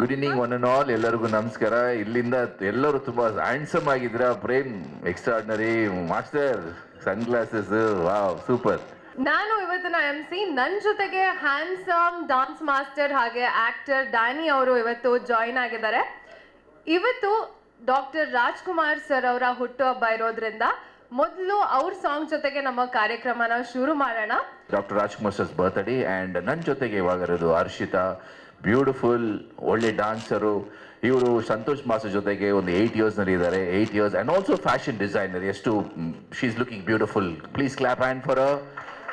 Good evening one and all, ಎಲ್ಲರಿಗೂ ನಮಸ್ಕಾರ. ಇಲ್ಲಿಂದ ಎಲ್ಲರೂ ತುಂಬಾ ಹ್ಯಾಂಡ್ಸಮ್ ಆಗಿದ್ರ. ಪ್ರೇಮ್ ಎಕ್ಸ್ಟ್ರಾರ್ಡಿನರಿ, ಮಾಸ್ಟರ್ ಸನ್ ಗ್ಲಾಸಸ್, ವಾವ್ ಸೂಪರ್. ನಾನು ಇವತ್ತಿನ MC, ನನ್ನ ಜೊತೆಗೆ ಹ್ಯಾಂಡ್ಸಮ್ ಡಾನ್ಸ್ ಮಾಸ್ಟರ್ ಹಾಗೆ ಆಕ್ಟರ್ ಡ್ಯಾನಿ ಅವರು ಇವತ್ತು ಜಾಯಿನ್ ಆಗಿದ್ದಾರೆ. ಇವತ್ತು ಡಾಕ್ಟರ್ ರಾಜ್ಕುಮಾರ್ ಸರ್ ಅವರ ಹುಟ್ಟುಹಬ್ಬ ಇರೋದ್ರಿಂದ ಮೊದಲು ಅವ್ರ ಸಾಂಗ್ ಜೊತೆಗೆ ನಮ್ಮ ಕಾರ್ಯಕ್ರಮನ ಶುರು ಮಾಡೋಣ. Doctor Rajkumar sir's birthday and ನನ್ನ ಜೊತೆಗೆ ಇವಾಗ ಇರೋದು ಹರ್ಷಿತಾ, ಬ್ಯೂಟಿಫುಲ್ ಒಳ್ಳೆ ಡಾನ್ಸರು. ಇವರು ಸಂತೋಷ್ ಮಾಸ್ಟರ್ ಜೊತೆಗೆ ಒಂದು 8 ಇಯರ್ಸ್ನಲ್ಲಿ ಇದ್ದಾರೆ. 8 years and also fashion designer. ಎಷ್ಟು she is looking beautiful. Please clap hand for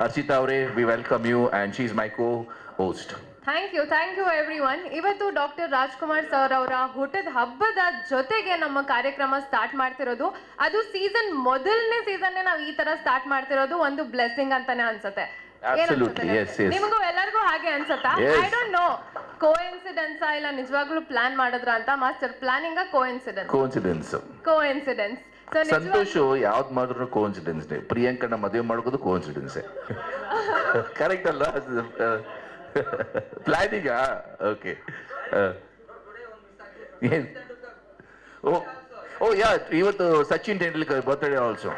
Harshita ಅವರೇ. We welcome you and she is my co host. Thank you everyone. ಇವತ್ತು ಡಾಕ್ಟರ್ ರಾಜ್ಕುಮಾರ್ ಸರ್ ಅವರ ಹುಟ್ಟದ ಹಬ್ಬದ ಜೊತೆಗೆ ನಮ್ಮ ಕಾರ್ಯಕ್ರಮ ಸ್ಟಾರ್ಟ್ ಮಾಡ್ತಿರೋದು. ಅದು ಮೊದಲನೇ ಸೀಸನ್ನೇ ನಾವು ಈ ತರ ಸ್ಟಾರ್ಟ್ ಮಾಡ್ತಿರೋದು ಒಂದು ಬ್ಲೆಸ್ಸಿಂಗ್ ಅಂತಾನೆ ಅನ್ಸುತ್ತೆ. ನಿಮಗೂ ಎಲ್ಲರಿಗೂ ಹಾಗೆ ಅನ್ಸತ್ತಾ? ಐ ಡೋಂಟ್ ನೋ, ಕೋಇನ್ಸಿಡೆನ್ಸ್ ಇಲ್ಲ ನಿಜವಾಗ್ಲೂ ಪ್ಲಾನ್ ಮಾಡಿದ್ರ ಅಂತ ಮಾಸ್ಟರ್? Planning coincidence. ಸಂತೋಷ್ ಯಾವ್ದು ಮಾಡಿದ್ರು ಕೋಇನ್ಸಿಡೆನ್ಸ್. ಪ್ರಿಯಾಂಕನ ಮದುವೆ ಮಾಡೋದು ಕೋಇನ್ಸಿಡೆನ್ಸ್. ಕರೆಕ್ಟ್ ಅಲ್ಲ? ಪ್ಲಾನಿಂಗ್. ಓಕೆ. ಓ ಯಾ, ಇವತ್ತು ಸಚಿನ್ ತೆಂಡೂಲ್ಕರ್ ಬರ್ತ್ಡೇ ಆಲ್ಸೋ.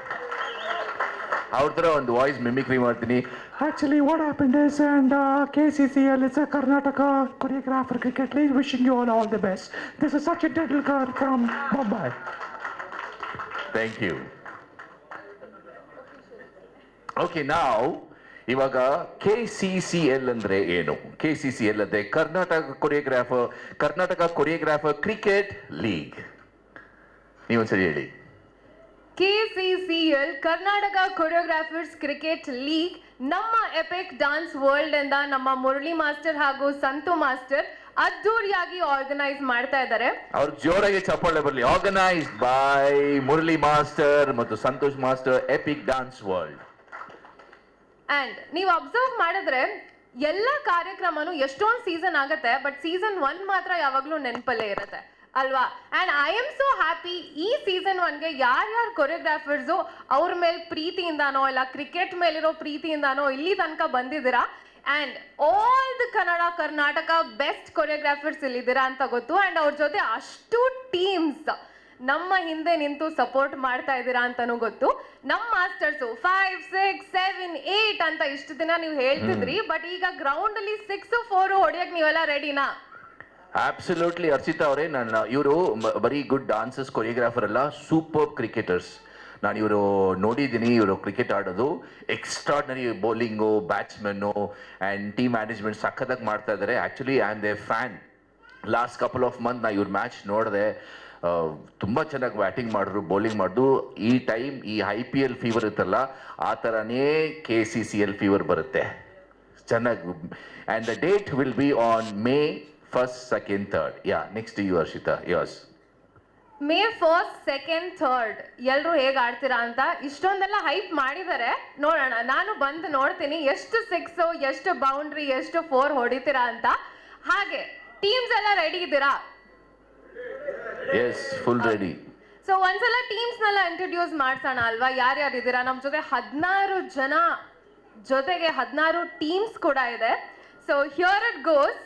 ಅವ್ರ ತರ ಒಂದು ವಾಯ್ಸ್ ಮಿಮಿಕ್ರಿ ಮಾಡ್ತೀನಿ. Actually, what happened is, and KCCL is a Karnataka choreographer cricket league, wishing you all the best. This is Sachin Tendulkar from Mumbai. Thank you. Okay, now ಇವಾಗ KCCL ಅಂದ್ರೆ ಏನು? KCCL ಅಂದ್ರೆ Karnataka choreographer cricket league. ನೀವೊಂದ್ಸರಿ ಹೇಳಿ. KCCL Karnataka choreographers cricket league ನಮ್ಮ EPIC dance world ಇಂದ ನಮ್ಮ Murali master ಹಾಗೂ Santu master ಅದ್ದೂರಿಯಾಗಿ ಆರ್ಗನೈಸ್ ಮಾಡ್ತಾ ಇದ್ದಾರೆ. ಅವ್ರು ಜೋರಾಗಿ ಚಪ್ಪಾಳೆ ಬರಲಿ. ಆರ್ಗನೈಸ್ಡ್ ಬೈ ಮುರಳಿ ಮಾಸ್ಟರ್ ಮತ್ತು Santosh master, EPIC dance world. And ನೀವು ಅಬ್ಸರ್ವ್ ಮಾಡಿದ್ರೆ ಎಲ್ಲ ಕಾರ್ಯಕ್ರಮನು ಎಷ್ಟೊಂದು ಸೀಸನ್ ಆಗತ್ತೆ, ಬಟ್ ಸೀಸನ್ 1 ಮಾತ್ರ ಯಾವಾಗ್ಲೂ ನೆನಪಲ್ಲೇ ಇರುತ್ತೆ ಅಲ್ವಾ? And I am so happy, ಈ ಸೀಸನ್ 1ಗೆ ಯಾರ್ಯಾರು ಕೊರಿಯೋಗ್ರಾಫರ್ಸು ಅವ್ರ ಮೇಲೆ ಪ್ರೀತಿಯಿಂದಾನೋ ಇಲ್ಲ ಕ್ರಿಕೆಟ್ ಮೇಲಿರೋ ಪ್ರೀತಿಯಿಂದಾನೋ ಇಲ್ಲಿ ತನಕ ಬಂದಿದ್ದೀರಾ. And all the Karnataka best choreographers ಇಲ್ಲಿದ್ದೀರಾ ಅಂತ ಗೊತ್ತು. ಅಂಡ್ ಅವ್ರ ಜೊತೆ ಅಷ್ಟು ಟೀಮ್ಸ್ ನಮ್ಮ ಹಿಂದೆ ನಿಂತು ಸಪೋರ್ಟ್ ಮಾಡ್ತಾ ಇದ್ದೀರಾ ಅಂತಾನೂ ಗೊತ್ತು. ನಮ್ಮ ಮಾಸ್ಟರ್ಸು 5, 6, 7, 8 ಅಂತ ಇಷ್ಟು ದಿನ ನೀವು ಹೇಳ್ತಿದ್ರಿ, ಬಟ್ ಈಗ ಗ್ರೌಂಡ್ ಅಲ್ಲಿ 6, 4 ಹೊಡಿಯಕ್ ನೀವೆಲ್ಲ ರೆಡಿನಾ? ಅಬ್ಸಲ್ಯೂಟ್ಲಿ ಹರ್ಷಿತಾ ಅವರೇ. ಇವರು ಬರೀ ಗುಡ್ ಡಾನ್ಸರ್ಸ್ ಕೊರಿಯೋಗ್ರಾಫರ್ ಅಲ್ಲ, ಸೂಪರ್ ಕ್ರಿಕೆಟರ್ಸ್. ನಾನು ಇವರು ನೋಡಿದ್ದೀನಿ. ಇವರು ಕ್ರಿಕೆಟ್ ಆಡೋದು extraordinary. Bowling, batsman and team management ಸಖತ್ತಾಗಿ ಮಾಡ್ತಾ ಇದ್ದಾರೆ. Actually I am their fan. Last couple of month ನಾ ಇವ್ರ ಮ್ಯಾಚ್ ನೋಡಿದೆ. ತುಂಬ ಚೆನ್ನಾಗಿ ಬ್ಯಾಟಿಂಗ್ ಮಾಡಿದ್ರು, ಬೌಲಿಂಗ್ ಮಾಡಿದ್ರು. ಈ ಟೈಮ್ ಈ IPL ಫೀವರ್ ಇರುತ್ತಲ್ಲ, ಆ ಥರನೇ KCCL ಫೀವರ್ ಬರುತ್ತೆ ಚೆನ್ನಾಗಿ. And the date will be on May 1st, 2nd, 3rd. Yeah, next you Harshita. Yes, May 1st, 2nd, 3rd ಎಲ್ಲರೂ ಹೇಗೆ ಆಡ್ತೀರಾ ಅಂತ ಇಷ್ಟೊಂದೆಲ್ಲ ಹೈಪ್ ಮಾಡಿದ್ದಾರೆ. ನೋಡೋಣ, ನಾನು ಬಂದು ನೋಡ್ತೀನಿ ಎಷ್ಟು 6, ಎಷ್ಟು ಬೌಂಡ್ರಿ, ಎಷ್ಟು 4 ಹೊಡಿತೀರಾ ಅಂತ. ಹಾಗೆ ಟೀಮ್ಸ್ ಎಲ್ಲ ರೆಡಿ ಇದ್ದೀರಾ? S, full ready. ಸೊ ಒಂದ್ಸಲ ಟೀಮ್ಸ್ನೆಲ್ಲ ಇಂಟ್ರೊಡ್ಯೂಸ್ ಮಾಡ್ಸೋಣ ಅಲ್ವಾ? ಯಾರ್ಯಾರು ಇದ್ದೀರಾ ನಮ್ಮ ಜೊತೆ? 16 ಜನ ಜೊತೆಗೆ 16 ಟೀಮ್ಸ್ ಕೂಡ ಇದೆ. So here it goes.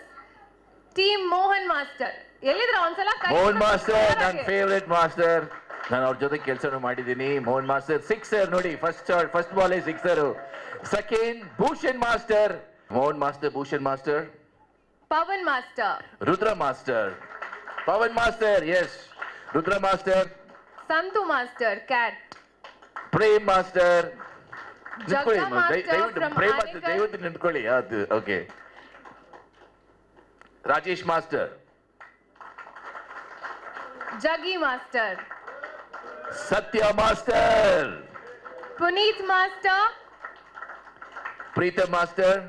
Team Mohan master ಎಲ್ಲಿದ್ರ? ಒಂದ್ಸಲ ಮೋಹನ್ ಮಾಸ್ಟರ್ ನನ್ನ ಫೇವರೇಟ್ ಮಾಸ್ಟರ್. ನಾನು ಅವ್ರ ಜೊತೆ ಕೆಲಸನೂ ಮಾಡಿದ್ದೀನಿ. ಮೋಹನ್ ಮಾಸ್ಟರ್ ಸಿಕ್ಸರ್ ನೋಡಿ, first ball sixer. Second Bhushan master. Mohan master, Bhushan master, Pavan master, Rudra master, Pavan master, yes, Rudra master, Santu master, cat, Prem master. Jagga master ದಯವಿಟ್ಟು ನಿಂತ್ಕೊಳ್ಳಿ. ಅದು okay. Rajesh master, Jaggi master, Satya master, Puneeth master, Preetham master,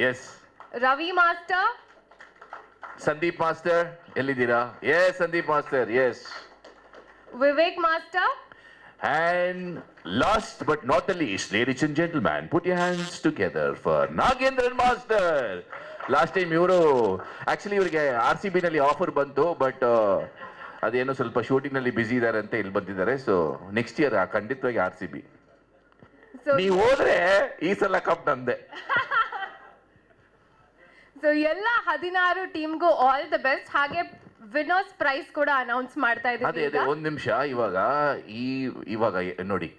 yes, Ravi master, Sandeep master. ಎಲ್ಲಿದ್ದೀರಾ? Yes, Sandeep master, yes, Vivek master. And last but not the least, ladies and gentlemen, put your hands together for Nagendran Master. Last time actually ಇವರಿಗೆ RCB ನಲ್ಲಿ offer ಬಂತು, but ಅದೇನೋ ಸ್ವಲ್ಪ shooting ನಲ್ಲಿ ಬಿಸಿ ಇದ್ದಾರೆ ಅಂತ ಇಲ್ಲಿ ಬಂದಿದ್ದಾರೆ. ಸೊ ನೆಕ್ಸ್ಟ್ ಇಯರ್ ಖಂಡಿತವಾಗಿ RCB. ನೀವು ಹೋದ್ರೆ ಈ ಸಲ ಕಪ್ ನಂದೆ. ಸೊ ಎಲ್ಲ 16 ಟೀಮ್ಗೂ ಆಲ್ ದ ಬೆಸ್ಟ್. ಹಾಗೆ ವಿನ್ನರ್ಸ್ ಪ್ರೈಸ್ ಕೂಡ ಅನೌನ್ಸ್ ಮಾಡ್ತಾ ಅದೇ ಇದ್ದೀವಿ ಅದೇ ಒಂದ್ ನಿಮಿಷ. ಇವಾಗ ನೋಡಿ,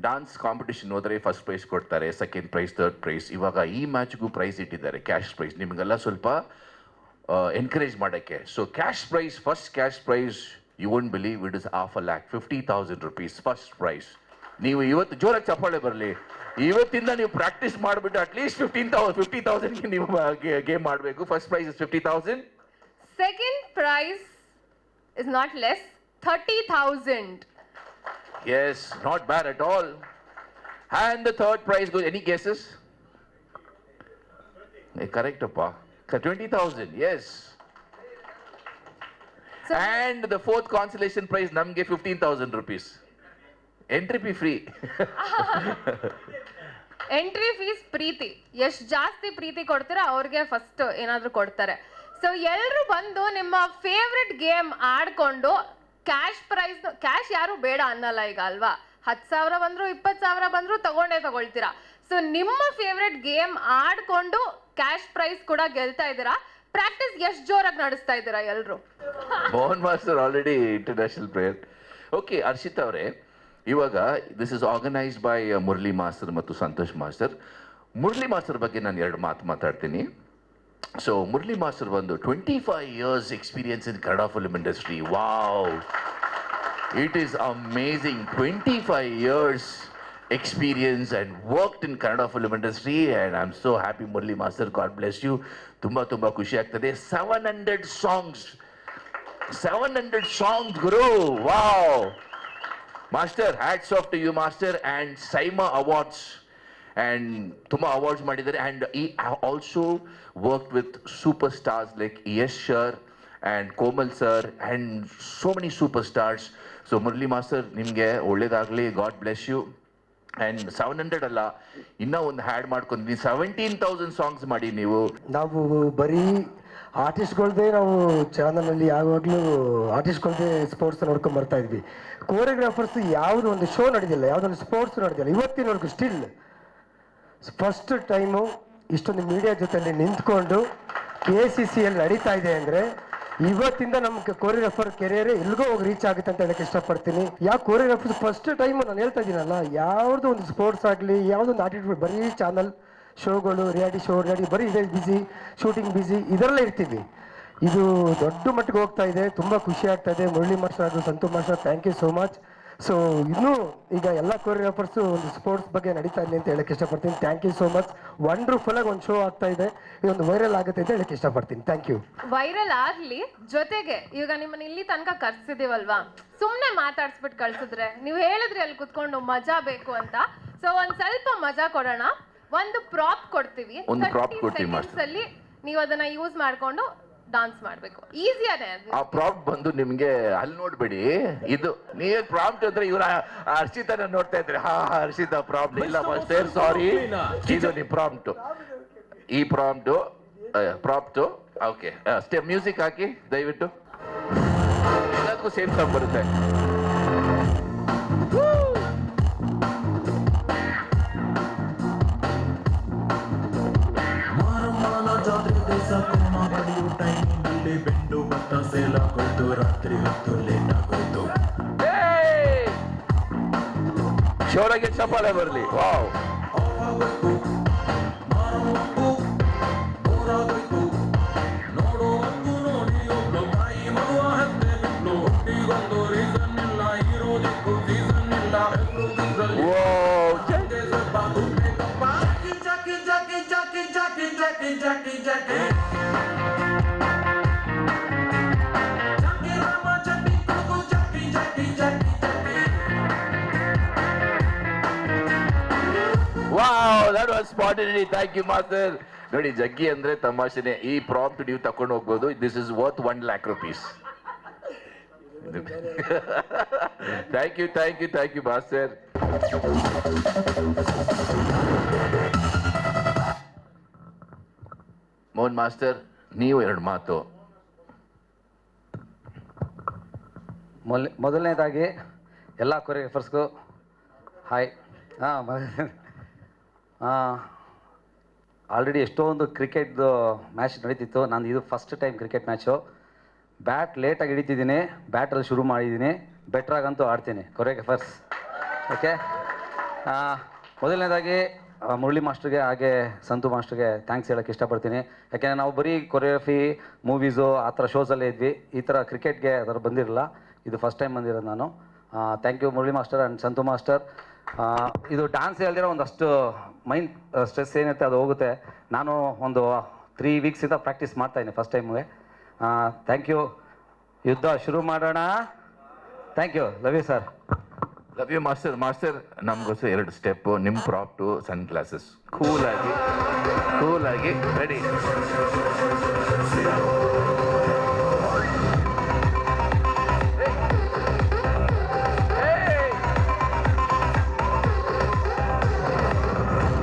ಡಾನ್ಸ್ ಕಾಂಪಿಟೇಷನ್ ಹೋದ್ರೆ ಫಸ್ಟ್ ಪ್ರೈಸ್ ಕೊಡ್ತಾರೆ, ಸೆಕೆಂಡ್ ಪ್ರೈಸ್, ಥರ್ಡ್ ಪ್ರೈಸ್. ಇವಾಗ ಈ ಮ್ಯಾಚ್ಗೂ ಪ್ರೈಸ್ ಇಟ್ಟಿದ್ದಾರೆ, ಕ್ಯಾಶ್ ಪ್ರೈಸ್. ನಿಮಗೆಲ್ಲ ಸ್ವಲ್ಪ ಎನ್ಕರೇಜ್ ಮಾಡೋಕ್ಕೆ. So cash prize, first cash prize, you won't believe, it is 500,000, 50,000 rupees first prize. ನೀವು ಇವತ್ತು ಜೋರಾಗಿ ಚಪ್ಪಾಳೆ ಬರಲಿ. ಇವತ್ತಿಂದ ನೀವು ಪ್ರಾಕ್ಟೀಸ್ ಮಾಡಿಬಿಟ್ಟು ಅಟ್ಲೀಸ್ಟ್ 50,000ಗೆ ನೀವು ಗೇಮ್ ಮಾಡಬೇಕು. First prize is 50,000. Second prize is not less, 30,000. Yes, not bad at all. And the third prize goes, any guesses? Correct, appa. 20,000, yes. So- And the fourth consolation prize, namge 15,000 rupees. Entry fee free. Entry fees ಪ್ರೀತಿ, ಎಷ್ಟು ಜಾಸ್ತಿ ಪ್ರೀತಿ ಕೊಡ್ತೀರಾ ಅವ್ರಿಗೆ first ಏನಾದರೂ ಕೊಡ್ತಾರೆ. So ಎಲ್ಲರೂ ಬಂದು ನಿಮ್ಮ ಫೇವ್ರೆಟ್ ಗೇಮ್ ಆಡ್ಕೊಂಡು ಕ್ಯಾಶ್ ಯಾರು ಬೇಡ ಅನ್ನಲ್ಲ ಈಗ ಅಲ್ವಾ. 10,000 ಬಂದ್ರು 20,000 ಬಂದ್ರು ತಗೊಳ್ತೀರಾ. ಸೊ ನಿಮ್ಮ ಫೇವ್ರೆಟ್ ಗೇಮ್ ಆಡ್ಕೊಂಡು ಕ್ಯಾಶ್ ಪ್ರೈಸ್ ಕೂಡ ಗೆಲ್ತಾ ಇದ್ದೀರಾ. ಪ್ರಾಕ್ಟೀಸ್ ಎಷ್ಟು ಜೋರಾಗಿ ನಡೆಸ್ತಾ ಇದ್ದೀರಾ ಎಲ್ಲರೂ? Mohan master already international player. Okay, Harshita ಅವರೇ, ಇವಾಗ this is organised by Murali master ಮತ್ತು ಸಂತೋಷ್ ಮಾಸ್ಟರ್. ಮುರಳಿ ಮಾಸ್ಟರ್ ಬಗ್ಗೆ ನಾನು 2 ಮಾತು ಮಾತಾಡ್ತೀನಿ. ಸೊ ಮುರಳಿ ಮಾಸ್ಟರ್ ಒಂದು 25 years experience in Kannada film industry. Wow, it is amazing. 25 years experience and worked in Kannada film industry, and I'm so happy. Murali Master, God bless you. Tumba ಖುಷಿ ಆಗ್ತದೆ. 700 songs guru. Wow, Master, hats off to you, Master. And Saima Awards, and ತುಂಬಾ awards ಮಾಡಿದ್ದಾರೆ. And ಈ also worked with super stars like Yash sir and Komal sir and so many super stars. So Murali master, ನಿಮಗೆ ಒಳ್ಳೇದಾಗಲಿ, god bless you. And 700 ಅಲ್ಲ, ಇನ್ನೂ ಒಂದು had ಮಾಡ್ಕೊಂಡು 17,000 songs ಮಾಡಿ ನೀವು. ನಾವು ಬರೀ ಆರ್ಟಿಸ್ಟ್ಗಳ್ದೇ ನಾವು ಚಾನಲಲ್ಲಿ ಯಾವಾಗಲೂ ಆರ್ಟಿಸ್ಟ್ಗಳ್ದೇ ಸ್ಪೋರ್ಟ್ಸ್ ನೋಡ್ಕೊಂಡು ಬರ್ತಾ ಇದ್ವಿ. ಕೋರಿಯೋಗ್ರಾಫರ್ಸ್ ಯಾವುದೋ ಒಂದು ಶೋ ನಡೆದಿಲ್ಲ, ಯಾವುದೊಂದು ಸ್ಪೋರ್ಟ್ಸ್ ನಡೆದಿಲ್ಲ ಇವತ್ತಿನವರೆಗೂ. ಸ್ಟಿಲ್ ಫಸ್ಟ್ ಟೈಮು ಇಷ್ಟೊಂದು ಮೀಡಿಯಾ ಜೊತೆಯಲ್ಲಿ ನಿಂತ್ಕೊಂಡು KCCಯಲ್ಲಿ ನಡೀತಾ ಇದೆ ಅಂದರೆ ಇವತ್ತಿಂದ ನಮ್ಮ ಕೋರಿಯೋಗ್ರಾಫರ್ ಕೆರಿಯರ್ ಎಲ್ಲಿಗೋ ಹೋಗಿ ರೀಚ್ ಆಗುತ್ತೆ ಅಂತ ಹೇಳಕ್ಕೆ ಇಷ್ಟಪಡ್ತೀನಿ. ಯಾವ ಕೋರಿಯೋಗ್ರಾಫರ್ ಫಸ್ಟ್ ಟೈಮು ನಾನು ಹೇಳ್ತಾ ಇದ್ದೀನಲ್ಲ, ಯಾವುದೋ ಒಂದು ಸ್ಪೋರ್ಟ್ಸ್ ಆಗಲಿ, ಯಾವುದೋ ಒಂದು ಆಟಿಟ್ಯೂಡ್, ಬರೀ ಚಾನಲ್ ಶೋಗಳು, ರಿಯಾಲಿಟಿ ಶೋ, ಬರೀ ಇದೇ ಬ್ಯುಸಿ, ಶೂಟಿಂಗ್ ಬ್ಯುಸಿ, ಇದರಲ್ಲೇ ಇರ್ತೀವಿ. ಇದು ದೊಡ್ಡ ಮಟ್ಟಿಗೆ ಹೋಗ್ತಾ ಇದೆ, ತುಂಬ ಖುಷಿ ಆಗ್ತಾ ಇದೆ. ಮುರಳಿ ಮಾಸ್ಟರ್ ಹಾಗೂ Santu master, thank you so much. So ಇನ್ನೂ ಈಗ ಎಲ್ಲ ಕೋರಿಯೋಗ್ರಾಫರ್ಸು ಒಂದು ಸ್ಪೋರ್ಟ್ಸ್ ಬಗ್ಗೆ ನಡೀತಾ ಇದೆ ಅಂತ ಹೇಳಕ್ಕೆ ಇಷ್ಟಪಡ್ತೀನಿ. Thank you so much. Wonderful ಆಗಿ ಒಂದು ಶೋ ಆಗ್ತಾ ಇದೆ, ಇದೊಂದು ವೈರಲ್ ಆಗುತ್ತೆ ಅಂತ ಹೇಳಕ್ಕೆ ಇಷ್ಟಪಡ್ತೀನಿ. Thank you. ವೈರಲ್ ಆಗ್ಲಿ, ಜೊತೆಗೆ ಈಗ ನಿಮ್ಮನ್ನ ಇಲ್ಲಿ ತನಕ ಕರ್ಸಿದೀವಲ್ವಾ, ಸುಮ್ಮನೆ ಮಾತಾಡ್ಸ್ಬಿಟ್ಟು ಕಳ್ಸಿದ್ರೆ, ನೀವು ಹೇಳಿದ್ರಿ ಅಲ್ಲಿ ಕುತ್ಕೊಂಡು ಮಜಾ ಬೇಕು ಅಂತ. ಸೊ ಒಂದ್ ಸ್ವಲ್ಪ ಮಜಾ ಕೊಡೋಣ. ಒಂದು ಪ್ರಾಪ್ ಕೊಡ್ತೀವಿ, ಒಂದು prop 30 ಕೊಡ್ತೀವಿ seconds ಮಾಸ್ಟರ್. ಅಲ್ಲಿ ನೀವು ಅದನ್ನ ಯೂಸ್ ಮಾಡ್ಕೊಂಡು ಡಾನ್ಸ್ ಮಾಡ್ಬೇಕು. ಈಸಿಯಾನೇ ಅದು. ಆ ಪ್ರಾಂಪ್ಟ್ ಬಂದು ನಿಮ್ಗೆ ಅಲ್ಲಿ ನೋಡ್ಬೇಡಿ, ಇದು ನೀವೇ ಪ್ರಾಂಪ್ಟ್ ಅಂದ್ರೆ ಇವ್ರ ಹರ್ಷಿತನ ನೋಡ್ತಾ ಇದ್ರಿ. ಹರ್ಷಿತಾ ಪ್ರಾಂಪ್ಟ್ ಇಲ್ಲ ಮಾಸ್ಟರ್, ಸಾರಿ, ಇದು ನೀವು ಪ್ರಾಂಪ್ಟ್. ಈ ಪ್ರಾಂಪ್ಟ್ ಓಕೆ. ಸ್ಟೆಪ್ ಮ್ಯೂಸಿಕ್ ಹಾಕಿ ದಯವಿಟ್ಟು. ಎಲ್ಲದಕ್ಕೂ ಸೇಮ್ ಸಾಂಗ್ ಬರುತ್ತೆ. ಬೆಂಡು ಭತ್ತ ಸೇಲ ಕೊಯ್ತು, ರಾತ್ರಿ ಹೊತ್ತು ಲೇಟ್ ಆಗೋಯ್ತು. ಶೋರಾಗೆ ಚಪ್ಪಾಳೆ ಬರಲಿ. ವಾವ್, ನೋಡು ಹಂಗು ನೋಡಿ ಒಬ್ಳು ತಾಯಿ ಮಗುವ ಹತ್ತೆ ಬಿಟ್ಲು. ಹುಟ್ಟಿಗೊಂದು ರೀಸನ್ ಇಲ್ಲ, ಇರೋದಿಕ್ಕೂ ಸೀಸನ್ ಇಲ್ಲ. ಸ್ವಲ್ಪ ದುಡ್ಬೇಕಪ್ಪ. Jackie Jackie Jackie Jackie Jackie Jackie Jackie wow, that was spontaneity. Thank you master. ನೋಡಿ, ಜಗ್ಗಿ ಅಂದ್ರೆ ತಮಾಷೆನೆ. ಈ ಪ್ರಾಂಪ್ಟ್ ನೀವು ತಕೊಂಡು ಹೋಗ್ಬೋದು. This is worth 1 lakh rupees. Thank you master. Mohan master, ನೀವು 2 ಮಾತು. ಮೊದಲನೇದಾಗಿ ಎಲ್ಲ ಕೊರಿಯೋಗ್ರಾಫರ್ಸ್ಗೂ ಹಾಯ್. ಆಲ್ರೆಡಿ ಎಷ್ಟೊಂದು ಕ್ರಿಕೆಟ್ದು ಮ್ಯಾಚ್ ನಡೀತಿತ್ತು. ನಾನು ಇದು first time cricket match. Bat ಲೇಟಾಗಿ ಹಿಡಿತಿದ್ದೀನಿ, ಬ್ಯಾಟಲ್ಲಿ ಶುರು ಮಾಡಿದ್ದೀನಿ, ಬೆಟ್ರಾಗಂತೂ ಆಡ್ತೀನಿ. Choreographers okay. ಮೊದಲನೇದಾಗಿ ಮುರಳಿ ಮಾಸ್ಟ್ರಿಗೆ ಹಾಗೆ ಸಂತು ಮಾಸ್ಟ್ರಿಗೆ ಥ್ಯಾಂಕ್ಸ್ ಹೇಳೋಕ್ಕೆ ಇಷ್ಟಪಡ್ತೀನಿ. ಯಾಕೆಂದರೆ ನಾವು ಬರೀ ಕೊರಿಯೋಗ್ರಫಿ ಮೂವೀಸು ಆ ಥರ ಶೋಸಲ್ಲೇ ಇದ್ವಿ. ಈ ಥರ ಕ್ರಿಕೆಟ್ಗೆ ಅದರ ಬಂದಿರಲಿಲ್ಲ. ಇದು ಫಸ್ಟ್ ಟೈಮ್ ಬಂದಿರೋದು ನಾನು. Thank you Murali master and Santu master. ಇದು ಡ್ಯಾನ್ಸ್ ಹೇಳ್ದಿರೋ ಒಂದಷ್ಟು ಮೈಂಡ್ ಸ್ಟ್ರೆಸ್ ಏನಿರುತ್ತೆ ಅದು ಹೋಗುತ್ತೆ. ನಾನು ಒಂದು 3 ವೀಕ್ಸಿಂದ ಪ್ರಾಕ್ಟೀಸ್ ಮಾಡ್ತಾಯಿದ್ದೀನಿ ಫಸ್ಟ್ ಟೈಮ್ಗೆ. Thank you. ಯುದ್ಧ ಶುರು ಮಾಡೋಣ. Thank you. Love you sir. Love you master. Master ನಮಗೋಸ್ಕರ 2 ಸ್ಟೆಪ್ಪು, ನಿಮ್ಮ ಪ್ರಾಪ್ಟು, ಸನ್ ಗ್ಲಾಸಸ್, ಕೂಲಾಗಿ ರೆಡಿ.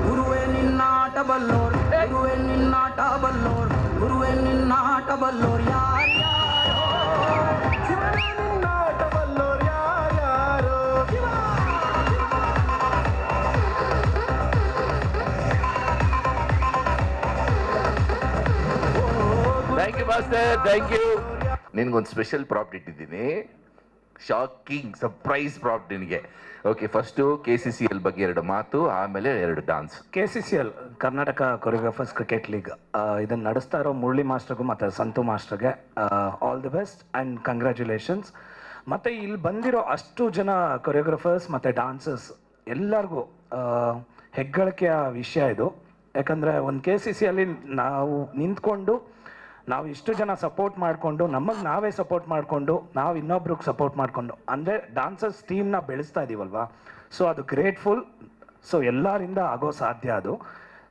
ಗುರುವೆ ನಿನ್ನಾಟ ಬಲ್ಲೋರ್, ಗುರುವೆ ನಿನ್ನಾಟ ಬಲ್ಲೋರ್, ಗುರುವೆ ನಿನ್ನಾಟ ಬಲ್ಲೋರ್ ಯಾರ್ಯಾರೋ, ಶಿವನ ನಿನ್ನಾಟ ಬಲ್ಲೋರ್ ಯಾರ್ಯಾರೋ. Thank you master, thank you. ನಿನ್ಗೊಂದು ಸ್ಪೆಷಲ್ ಪ್ರಾಪ್ಟ್ ಇಟ್ಟಿದ್ದೀನಿ, ಶಾಕಿಂಗ್ ಸರ್ಪ್ರೈಸ್ ಪ್ರಾಪ್ಟ್ ನಿನಗೆ. ಓಕೆ, ಫಸ್ಟು KCCL ಬಗ್ಗೆ 2 ಮಾತು, ಆಮೇಲೆ 2 dance. KCCL Karnataka choreographers cricket league ಇದನ್ನು ನಡೆಸ್ತಾ ಇರೋ ಮುರಳಿ ಮಾಸ್ಟರ್ಗೂ ಮತ್ತು ಸಂತು ಮಾಸ್ಟರ್ಗೆ all the best and congratulations. ಮತ್ತು ಇಲ್ಲಿ ಬಂದಿರೋ ಅಷ್ಟು ಜನ ಕೊರಿಯೋಗ್ರಾಫರ್ಸ್ ಮತ್ತು ಡಾನ್ಸರ್ಸ್ ಎಲ್ಲರಿಗೂ ಹೆಗ್ಗಳಿಕೆಯ ವಿಷಯ ಇದು. ಯಾಕಂದರೆ ಒಂದು KCCಯಲ್ಲಿ ನಾವು ನಿಂತ್ಕೊಂಡು ನಾವು ಇಷ್ಟು ಜನ ಸಪೋರ್ಟ್ ಮಾಡಿಕೊಂಡು, ನಮಗೆ ನಾವೇ ಸಪೋರ್ಟ್ ಮಾಡಿಕೊಂಡು, ನಾವು ಇನ್ನೊಬ್ರಿಗೆ ಸಪೋರ್ಟ್ ಮಾಡಿಕೊಂಡು, ಅಂದರೆ ಡಾನ್ಸರ್ಸ್ ಟೀಮ್ನ ಬೆಳೆಸ್ತಾ ಇದ್ದೀವಲ್ವಾ. ಸೊ ಅದು ಗ್ರೇಟ್ಫುಲ್. ಸೊ ಎಲ್ಲರಿಂದ ಆಗೋ ಸಾಧ್ಯ ಅದು.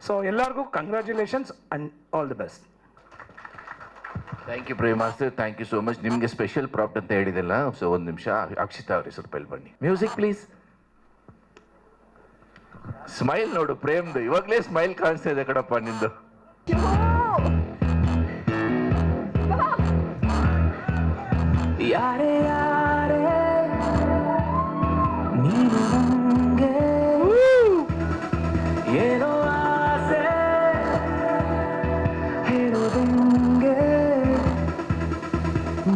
ಸೊ ಎಲ್ಲರಿಗೂ congratulations and all the best. Thank you Prem master, thank you so much. ನಿಮಗೆ ಸ್ಪೆಷಲ್ ಪ್ರಾಪ್ಟ್ ಅಂತ ಹೇಳಿದೆಲ್ಲ. ಸೊ 1 ನಿಮಿಷ, ಅಕ್ಷಿತಾ ಅವರೇ ಸ್ವಲ್ಪ ಇಲ್ಲಿ ಬನ್ನಿ. Music please. ಸ್ಮೈಲ್ ನೋಡು ಪ್ರೇಮ್ದು, ಇವಾಗಲೇ ಸ್ಮೈಲ್ ಕಾಣಿಸ್ತಾ ಇದೆ ಕಣಪ್ಪ ನಿಂದು. ಯಾರೇ ಯಾರೇ ನೀನು ನಂಗೆ ಏನೋ ಆಸೆ ಹೇಳೋದಂಗೆ,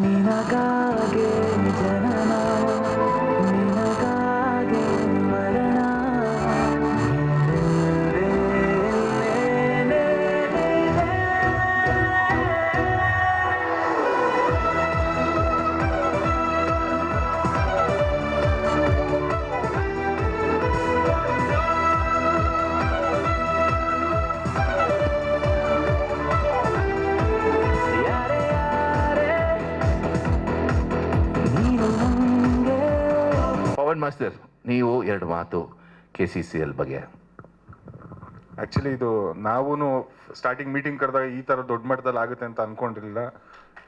ನಿನಗಾಗೆ ಜನನ ನಿನಗಾಗೆ ಮರಣ. ಪವನ್ ಮಾಸ್ಟರ್, ನೀವು 2 ಮಾತು KCCL ಬಗ್ಗೆ. ಆ್ಯಕ್ಚುಲಿ ಇದು ನಾವು ಸ್ಟಾರ್ಟಿಂಗ್ ಮೀಟಿಂಗ್ ಕರೆದಾಗ ಈ ಥರ ದೊಡ್ಡ ಮಟ್ಟದಲ್ಲಿ ಆಗುತ್ತೆ ಅಂತ ಅಂದ್ಕೊಂಡಿರಲಿಲ್ಲ.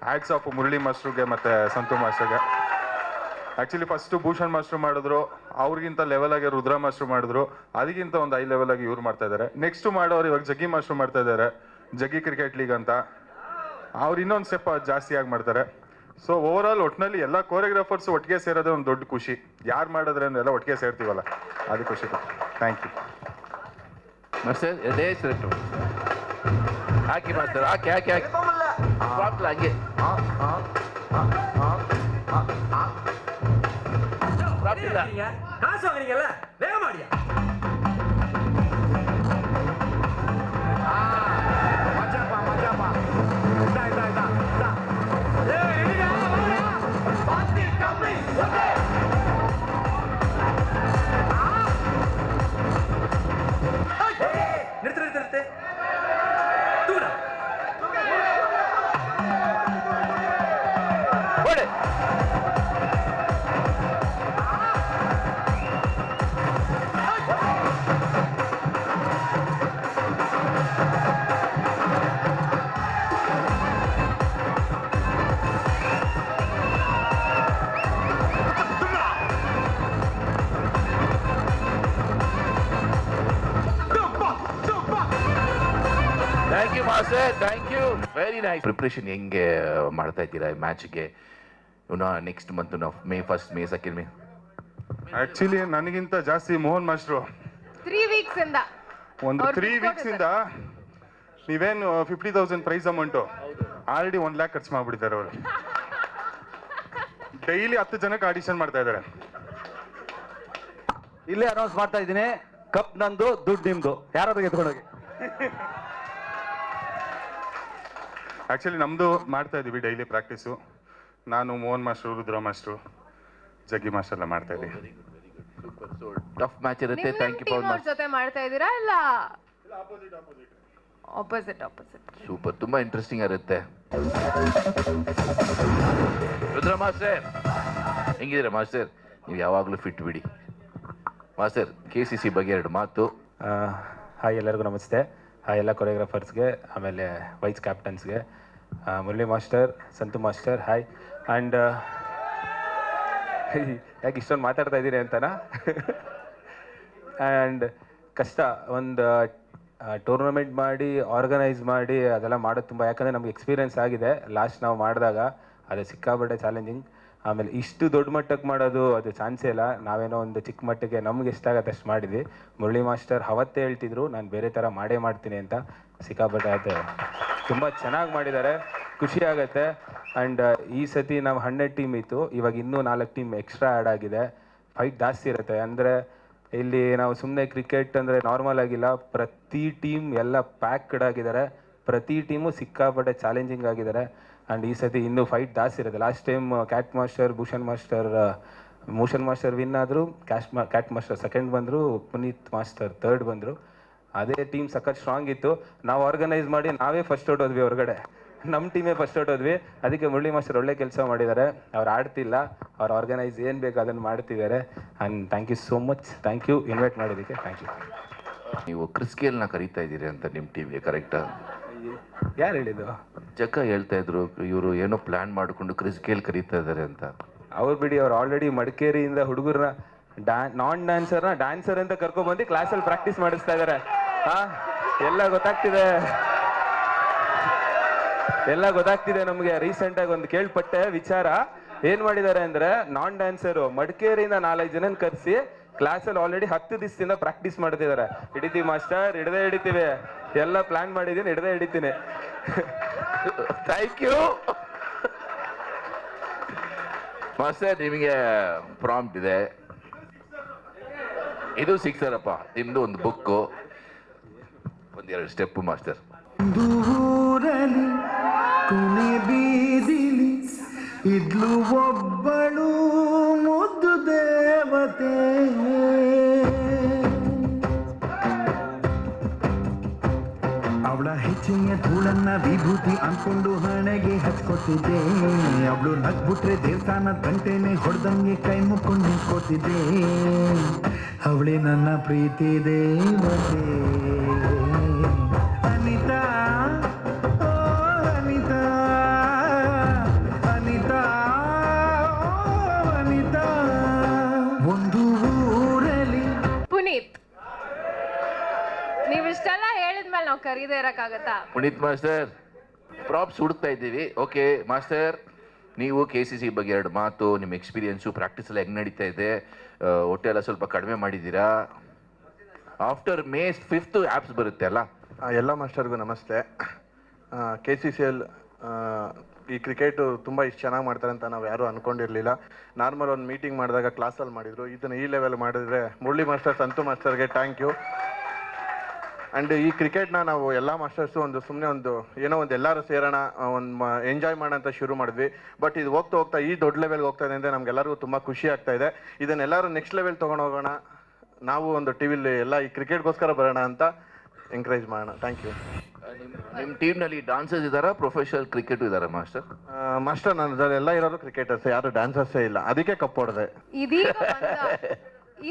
ಹ್ಯಾಟ್ಸ್ ಆಫ್ ಮುರಳಿ ಮಾಸ್ಟ್ರಿಗೆ ಮತ್ತು ಸಂತು ಮಾಸ್ಟರ್ಗೆ. ಆ್ಯಕ್ಚುಲಿ ಫಸ್ಟು ಭೂಷಣ್ ಮಾಸ್ಟ್ರು ಮಾಡಿದ್ರು, ಅವ್ರಿಗಿಂತ ಲೆವೆಲ್ ಆಗಿ ರುದ್ರ ಮಾಸ್ಟ್ರು ಮಾಡಿದ್ರು, ಅದಕ್ಕಿಂತ ಒಂದು ಹೈ ಲೆವೆಲ್ ಆಗಿ ಇವ್ರು ಮಾಡ್ತಾ ಇದ್ದಾರೆ. ನೆಕ್ಸ್ಟ್ ಮಾಡೋರು ಇವಾಗ ಜಗ್ಗಿ ಮಾಸ್ಟ್ರು ಮಾಡ್ತಾ ಇದ್ದಾರೆ, ಜಗ್ಗಿ ಕ್ರಿಕೆಟ್ ಲೀಗ್ ಅಂತ. ಅವ್ರು ಇನ್ನೊಂದು ಸ್ಟೆಪ್ ಜಾಸ್ತಿ ಆಗಿ ಮಾಡ್ತಾರೆ. ಸೊ ಓವರ್ ಆಲ್ ಒಟ್ಟಿನಲ್ಲಿ ಎಲ್ಲ ಕೋರಿಯೋಗ್ರಾಫರ್ಸ್ ಒಟ್ಟಿಗೆ ಸೇರೋದೇ ಒಂದು ದೊಡ್ಡ ಖುಷಿ. ಯಾರು ಮಾಡಿದ್ರೆ ಎಲ್ಲ ಒಟ್ಟಿಗೆ ಸೇರ್ತೀವಲ್ಲ, ಅದು ಖುಷಿ. Thank you master. ಅದೇ ಸೆಟ್ ಹಾಕಿ ಮಾಸ್ಟರ್, ಹಾಕಿ ಪ್ರಾಪ್ಟ್ ಹಾಗೆ. ಪ್ರಾಪ್ಟ್ ಇಲ್ಲ. ಕಾಸು ಅವನಿಗೆಲ್ಲ ಬೇಗ ಮಾಡಿಯ. ನಿರ್ತಿರುತ್ತೆ ದೂರ ಹೊಡೆ. Thank you master, thank you. Very nice. Preparation ಹೆಂಗೆ ಮಾಡ್ತಾ ಇದ್ದೀರಾ ಈ ಮ್ಯಾಚ್ಗೆ? Next month May 1st, May 2nd. Actually ನನಗಿಂತ ಜಾಸ್ತಿ ಮೋಹನ್ ಮಾಸ್ಟ್ರು 3 ವೀಕ್ಸ್ ಇಂದ ಒಂದು 3 ವೀಕ್ಸ್ ಇಂದ ನೀವೇನು 50,000 ಪ್ರೈಸ್ ಅಮೌಂಟು ಆಲ್ರೆಡಿ 1 lakh ಖರ್ಚು ಮಾಡ್ಬಿಟ್ಟಿದ್ದಾರೆ ಅವರು. ಡೈಲಿ 10 ಜನಕ್ಕೆ ಆಡಿಷನ್ ಮಾಡ್ತಾ ಇದ್ದಾರೆ. ಇಲ್ಲೇ ಅನೌನ್ಸ್ ಮಾಡ್ತಾ ಇದ್ದೀನಿ, ಕಪ್ ನಂದು, ದುಡ್ಡು ನಿಮ್ದು, ಯಾರಾದ್ರೂ ಎತ್ಕೊಂಡೋಗಿ. ಆ್ಯಕ್ಚುಲಿ ನಮ್ಮದು ಮಾಡ್ತಾ ಇದ್ದೀವಿ ಡೈಲಿ ಪ್ರಾಕ್ಟೀಸು. ನಾನು ಮೋಹನ್ ಮಾಸ್ಟ್ರು, ರುದ್ರ ಮಾಸ್ಟ್ರು, ಜಗ್ಗಿ ಮಾಸ್ಟರ್ ಎಲ್ಲ ಮಾಡ್ತಾ ಇದ್ದೀವಿ. ಟಫ್ ಮ್ಯಾಚ್ ಇರುತ್ತೆ. ನಿಮ್ ಥ್ಯಾಂಕ್ ಯು ಟೀಮ್ ಫಾರ್ ಅವ್ರ ಜೊತೆ ಮಾಡ್ತಾ ಇದ್ದೀರಾ ಇಲ್ಲ ಆಪೋಸಿಟ್? ಸೂಪರ್, ತುಂಬಾ ಇಂಟ್ರೆಸ್ಟಿಂಗ್ ಇರುತ್ತೆ. ರುದ್ರ ಮಾಸ್ಟರ್ ಹೆಂಗಿದ್ದೀರಾ ಮಾಸ್ಟರ್? ನೀವು ಯಾವಾಗಲೂ ಫಿಟ್ ಬಿಡಿ. ಮಾಸ್ಟರ್, KCC ಬಗ್ಗೆ 2 ಮಾತು. ಹಾಯ್, ಎಲ್ಲರಿಗೂ ನಮಸ್ತೆ. ಹಾಯ್ ಎಲ್ಲ ಕೊರಿಯೋಗ್ರಾಫರ್ಸ್ಗೆ, ಆಮೇಲೆ ವೈಸ್ ಕ್ಯಾಪ್ಟನ್ಸ್ಗೆ, Murali master, Santu master, hi. And ಯಾಕೆ ಇಷ್ಟೊಂದು ಮಾತಾಡ್ತಾ ಇದ್ದೀರಿ ಅಂತನಾ? ಆ್ಯಂಡ್ ಕಷ್ಟ, ಒಂದು ಟೂರ್ನಮೆಂಟ್ ಮಾಡಿ ಆರ್ಗನೈಸ್ ಮಾಡಿ ಅದೆಲ್ಲ ಮಾಡೋದು ತುಂಬ, ಯಾಕಂದರೆ ನಮ್ಗೆ ಎಕ್ಸ್ಪೀರಿಯೆನ್ಸ್ ಆಗಿದೆ. ಲಾಸ್ಟ್ ನಾವು ಮಾಡಿದಾಗ ಅದು ಸಿಕ್ಕಾಪಟ್ಟೆ ಚಾಲೆಂಜಿಂಗ್. ಆಮೇಲೆ ಇಷ್ಟು ದೊಡ್ಡ ಮಟ್ಟಕ್ಕೆ ಮಾಡೋದು ಅದು ಚಾನ್ಸೇ ಇಲ್ಲ. ನಾವೇನೋ ಒಂದು ಚಿಕ್ಕ ಮಟ್ಟಿಗೆ ನಮ್ಗೆ ಎಷ್ಟಾಗತ್ತೆ ಅಷ್ಟು ಮಾಡಿದ್ವಿ. ಮುರಳಿ ಮಾಸ್ಟರ್ ಅವತ್ತೇ ಹೇಳ್ತಿದ್ರು ನಾನು ಬೇರೆ ಥರ ಮಾಡೇ ಮಾಡ್ತೀನಿ ಅಂತ. ಸಿಕ್ಕಾಪಟ್ಟೆ ಆಯ್ತು, ತುಂಬ ಚೆನ್ನಾಗಿ ಮಾಡಿದ್ದಾರೆ, ಖುಷಿ ಆಗುತ್ತೆ. ಆ್ಯಂಡ್ ಈ ಸತಿ ನಾವು 100 ಟೀಮ್ ಇತ್ತು, ಇವಾಗ ಇನ್ನೂ 4 ಟೀಮ್ ಎಕ್ಸ್ಟ್ರಾ ಆ್ಯಡ್ ಆಗಿದೆ. ಫೈಟ್ ಜಾಸ್ತಿ ಇರುತ್ತೆ. ಅಂದರೆ ಇಲ್ಲಿ ನಾವು ಸುಮ್ಮನೆ ಕ್ರಿಕೆಟ್ ಅಂದರೆ ನಾರ್ಮಲ್ ಆಗಿಲ್ಲ, ಪ್ರತಿ ಟೀಮ್ ಎಲ್ಲ ಪ್ಯಾಕ್ಡ್ ಆಗಿದ್ದಾರೆ, ಪ್ರತಿ ಟೀಮು ಸಿಕ್ಕಾಪಟ್ಟೆ ಚಾಲೆಂಜಿಂಗ್ ಆಗಿದ್ದಾರೆ. ಆ್ಯಂಡ್ ಈ ಸತಿ ಇನ್ನೂ ಫೈಟ್ ಜಾಸ್ತಿ ಇರುತ್ತೆ. Last time Bhushan master win ಆದರು, ಕ್ಯಾಟ್ ಮಾಸ್ಟರ್ ಸೆಕೆಂಡ್ ಬಂದರು, ಪುನೀತ್ ಮಾಸ್ಟರ್ ಥರ್ಡ್ ಬಂದರು. ಅದೇ ಟೀಮ್ ಸಖತ್ ಸ್ಟ್ರಾಂಗ್ ಇತ್ತು. ನಾವು ಆರ್ಗನೈಸ್ ಮಾಡಿ ನಾವೇ ಫಸ್ಟ್ ಔಟ್ ಹೋದ್ವಿ ಹೊರಗಡೆ, ನಮ್ಮ ಟೀಮೇ ಫಸ್ಟ್ ಔಟ್ ಹೋದ್ವಿ. ಅದಕ್ಕೆ ಮುರಳಿ ಮಾಸ್ಟರ್ ಒಳ್ಳೆ ಕೆಲಸ ಮಾಡಿದ್ದಾರೆ. ಅವ್ರು ಆಡ್ತಿಲ್ಲ, ಅವ್ರು ಆರ್ಗನೈಸ್ ಏನು ಬೇಕು ಅದನ್ನು ಮಾಡ್ತಿದ್ದಾರೆ. And thank you so much. Thank you invite ಮಾಡೋದಕ್ಕೆ, ಥ್ಯಾಂಕ್ ಯು. ನೀವು ಕ್ರಿಸ್ಕೇಲ್ನ ಕರೀತಾ ಇದ್ದೀರಿ ಅಂತ ನಿಮ್ಮ ಟೀಮ್ಗೆ, ಕರೆಕ್ಟಾ? ಯಾರು ಹೇಳಿದ್ದು? ಜಗ್ಗ ಹೇಳ್ತಾ ಇದ್ರು, ಇವರು ಏನೋ ಪ್ಲಾನ್ ಮಾಡಿಕೊಂಡು ಕ್ರಿಸ್ಕೇಲ್ ಕರೀತಾ ಇದ್ದಾರೆ ಅಂತ. ಅವ್ರು ಬಿಡಿ, ಅವ್ರು ಆಲ್ರೆಡಿ ಮಡಿಕೇರಿಯಿಂದ ಹುಡುಗರನ್ನ ನಾನ್ ಡ್ಯಾನ್ಸರ್ ಅಂತ ಕರ್ಕೊಂಡ್ಬಂದು ಕ್ಲಾಸಲ್ಲಿ ಪ್ರಾಕ್ಟೀಸ್ ಮಾಡಿಸ್ತಾ ಇದ್ದಾರೆ. ಎಲ್ಲ ಗೊತ್ತಾಗ್ತಿದೆ ನಮಗೆ. ರೀಸೆಂಟಾಗಿ ಒಂದು ಕೇಳ್ಪಟ್ಟೆ ವಿಚಾರ, ಏನು ಮಾಡಿದ್ದಾರೆ ಅಂದರೆ ನಾನ್ ಡ್ಯಾನ್ಸರು ಮಡಿಕೇರಿಯಿಂದ 4 ಜನನ ಕರೆಸಿ ಕ್ಲಾಸಲ್ಲಿ ಆಲ್ರೆಡಿ 10 ದಿವಸದಿಂದ ಪ್ರಾಕ್ಟೀಸ್ ಮಾಡ್ತಿದ್ದಾರೆ. ಹಿಡಿತೀವಿ ಮಾಸ್ಟರ್, ಹಿಡಿತೀವಿ, ಎಲ್ಲ ಪ್ಲಾನ್ ಮಾಡಿದ್ದೀನಿ, ಹಿಡಿತೀನಿ. Thank you master. ನಿಮಗೆ ಪ್ರಾಂಪ್ಟ್ ಇದೆ, ಇದು ಸಿಕ್ಸರಪ್ಪ. ನಿಮ್ದು ಒಂದು ಬುಕ್ಕು, 1-2 ಸ್ಟೆಪ್ಪು ಮಾಸ್ಟರ್. ದೂರಲಿ ಕುಣಿ ಬೀದಿಲಿ ಇದ್ಲು ಒಬ್ಬಳು ಮುದ್ದು ದೇವತೆ, ಅವಳ ಹೆಚ್ಚಿನ ಧೂಳನ್ನ ವಿಭೂತಿ ಅನ್ಕೊಂಡು ಹಣೆಗೆ ಹಚ್ಕೊತಿದ್ದೆ. ಅವಳು ನಗ್ಬಿಟ್ರೆ ದೇವಸ್ಥಾನ ಗಂಟೆನೆ ಹೊಡೆದಂಗೆ ಕೈ ಮುಕ್ಕೊಂಡು ನಿಂತ್ಕೊತಿದ್ದೆ. ಅವಳೇ ನನ್ನ ಪ್ರೀತಿ ದೇವತೆ ಅನಿತಾ, ಓ ಅನಿತಾ, ಅನಿತಾ, ಓ ಅನಿತಾ. ಒಂದು ಊರಲ್ಲಿ ಪುನೀತ್, ನೀವಿಷ್ಟೆಲ್ಲ ಹೇಳಿದ್ಮೇಲೆ ನಾವು ಕರೀದೇ ಇರೋಕ್ಕಾಗತ್ತಾ? ಪುನೀತ್ ಮಾಸ್ಟರ್, ಪ್ರಾಪ್ಸ್ ಹುಡುಕ್ತಾ ಇದ್ದೀವಿ. ಓಕೆ ಮಾಸ್ಟರ್, ನೀವು KCC ಬಗ್ಗೆ 2 ಮಾತು, ನಿಮ್ಮ ಎಕ್ಸ್ಪೀರಿಯನ್ಸು, ಪ್ರಾಕ್ಟೀಸ್ ಎಲ್ಲ ಹೆಂಗೆ ನಡೀತಾ ಇದೆ? ಹೊಟ್ಟೆ ಎಲ್ಲ ಸ್ವಲ್ಪ ಕಡಿಮೆ ಮಾಡಿದ್ದೀರಾ? ಆಫ್ಟರ್ May 5th ಆ್ಯಪ್ಸ್ ಬರುತ್ತೆ ಅಲ್ಲ? ಎಲ್ಲ ಮಾಸ್ಟರ್ಗೂ ನಮಸ್ತೆ. KCCL ಈ ಕ್ರಿಕೆಟು ತುಂಬ ಇಷ್ಟು ಚೆನ್ನಾಗಿ ಮಾಡ್ತಾರೆ ಅಂತ ನಾವು ಯಾರೂ ಅಂದ್ಕೊಂಡಿರಲಿಲ್ಲ. ನಾರ್ಮಲ್ ಒಂದು ಮೀಟಿಂಗ್ ಮಾಡಿದಾಗ ಕ್ಲಾಸಲ್ಲಿ ಮಾಡಿದರು, ಇದನ್ನು ಈ ಲೆವೆಲ್ ಮಾಡಿದ್ರೆ ಮುರಳಿ ಮಾಸ್ಟರ್, ಸಂತು ಮಾಸ್ಟರ್ಗೆ ಥ್ಯಾಂಕ್ ಯು. ಆ್ಯಂಡ್ ಈ ಕ್ರಿಕೆಟ್ನ ನಾವು ಎಲ್ಲ ಮಾಸ್ಟರ್ಸು ಸುಮ್ಮನೆ ಏನೋ ಒಂದು ಎಲ್ಲರೂ ಸೇರೋಣ, ಎಂಜಾಯ್ ಮಾಡೋಣ ಅಂತ ಶುರು ಮಾಡಿದ್ವಿ. ಬಟ್ ಇದು ಹೋಗ್ತಾ ಈ ದೊಡ್ಡ ಲೆವೆಲ್ಗೆ ಹೋಗ್ತಾ ಇದೆ ಅಂದರೆ ನಮಗೆಲ್ಲರಿಗೂ ತುಂಬ ಖುಷಿ ಆಗ್ತಾ ಇದೆ. ಇದನ್ನೆಲ್ಲರೂ ನೆಕ್ಸ್ಟ್ ಲೆವೆಲ್ ತೊಗೊಂಡು ಹೋಗೋಣ, ನಾವು ಒಂದು ಟಿವಿಲಿ ಎಲ್ಲ ಈ ಕ್ರಿಕೆಟ್ಗೋಸ್ಕರ ಬರೋಣ ಅಂತ ಎಂಕರೇಜ್ ಮಾಡೋಣ. Thank you. ನಿಮ್ಮ ಟೀಮ್ನಲ್ಲಿ ಡಾನ್ಸರ್ಸ್ ಇದ್ದಾರಾ, ಪ್ರೊಫೆಷನಲ್ ಕ್ರಿಕೆಟು ಇದ್ದಾರಾ ಮಾಸ್ಟರ್? ಮಾಸ್ಟರ್ ನನ್ನ ಎಲ್ಲ ಇರೋರು ಕ್ರಿಕೆಟರ್ಸ್, ಯಾರು ಡ್ಯಾನ್ಸರ್ಸೇ ಇಲ್ಲ, ಅದಕ್ಕೆ ಕಪ್ ಹೊಡೆದೆ.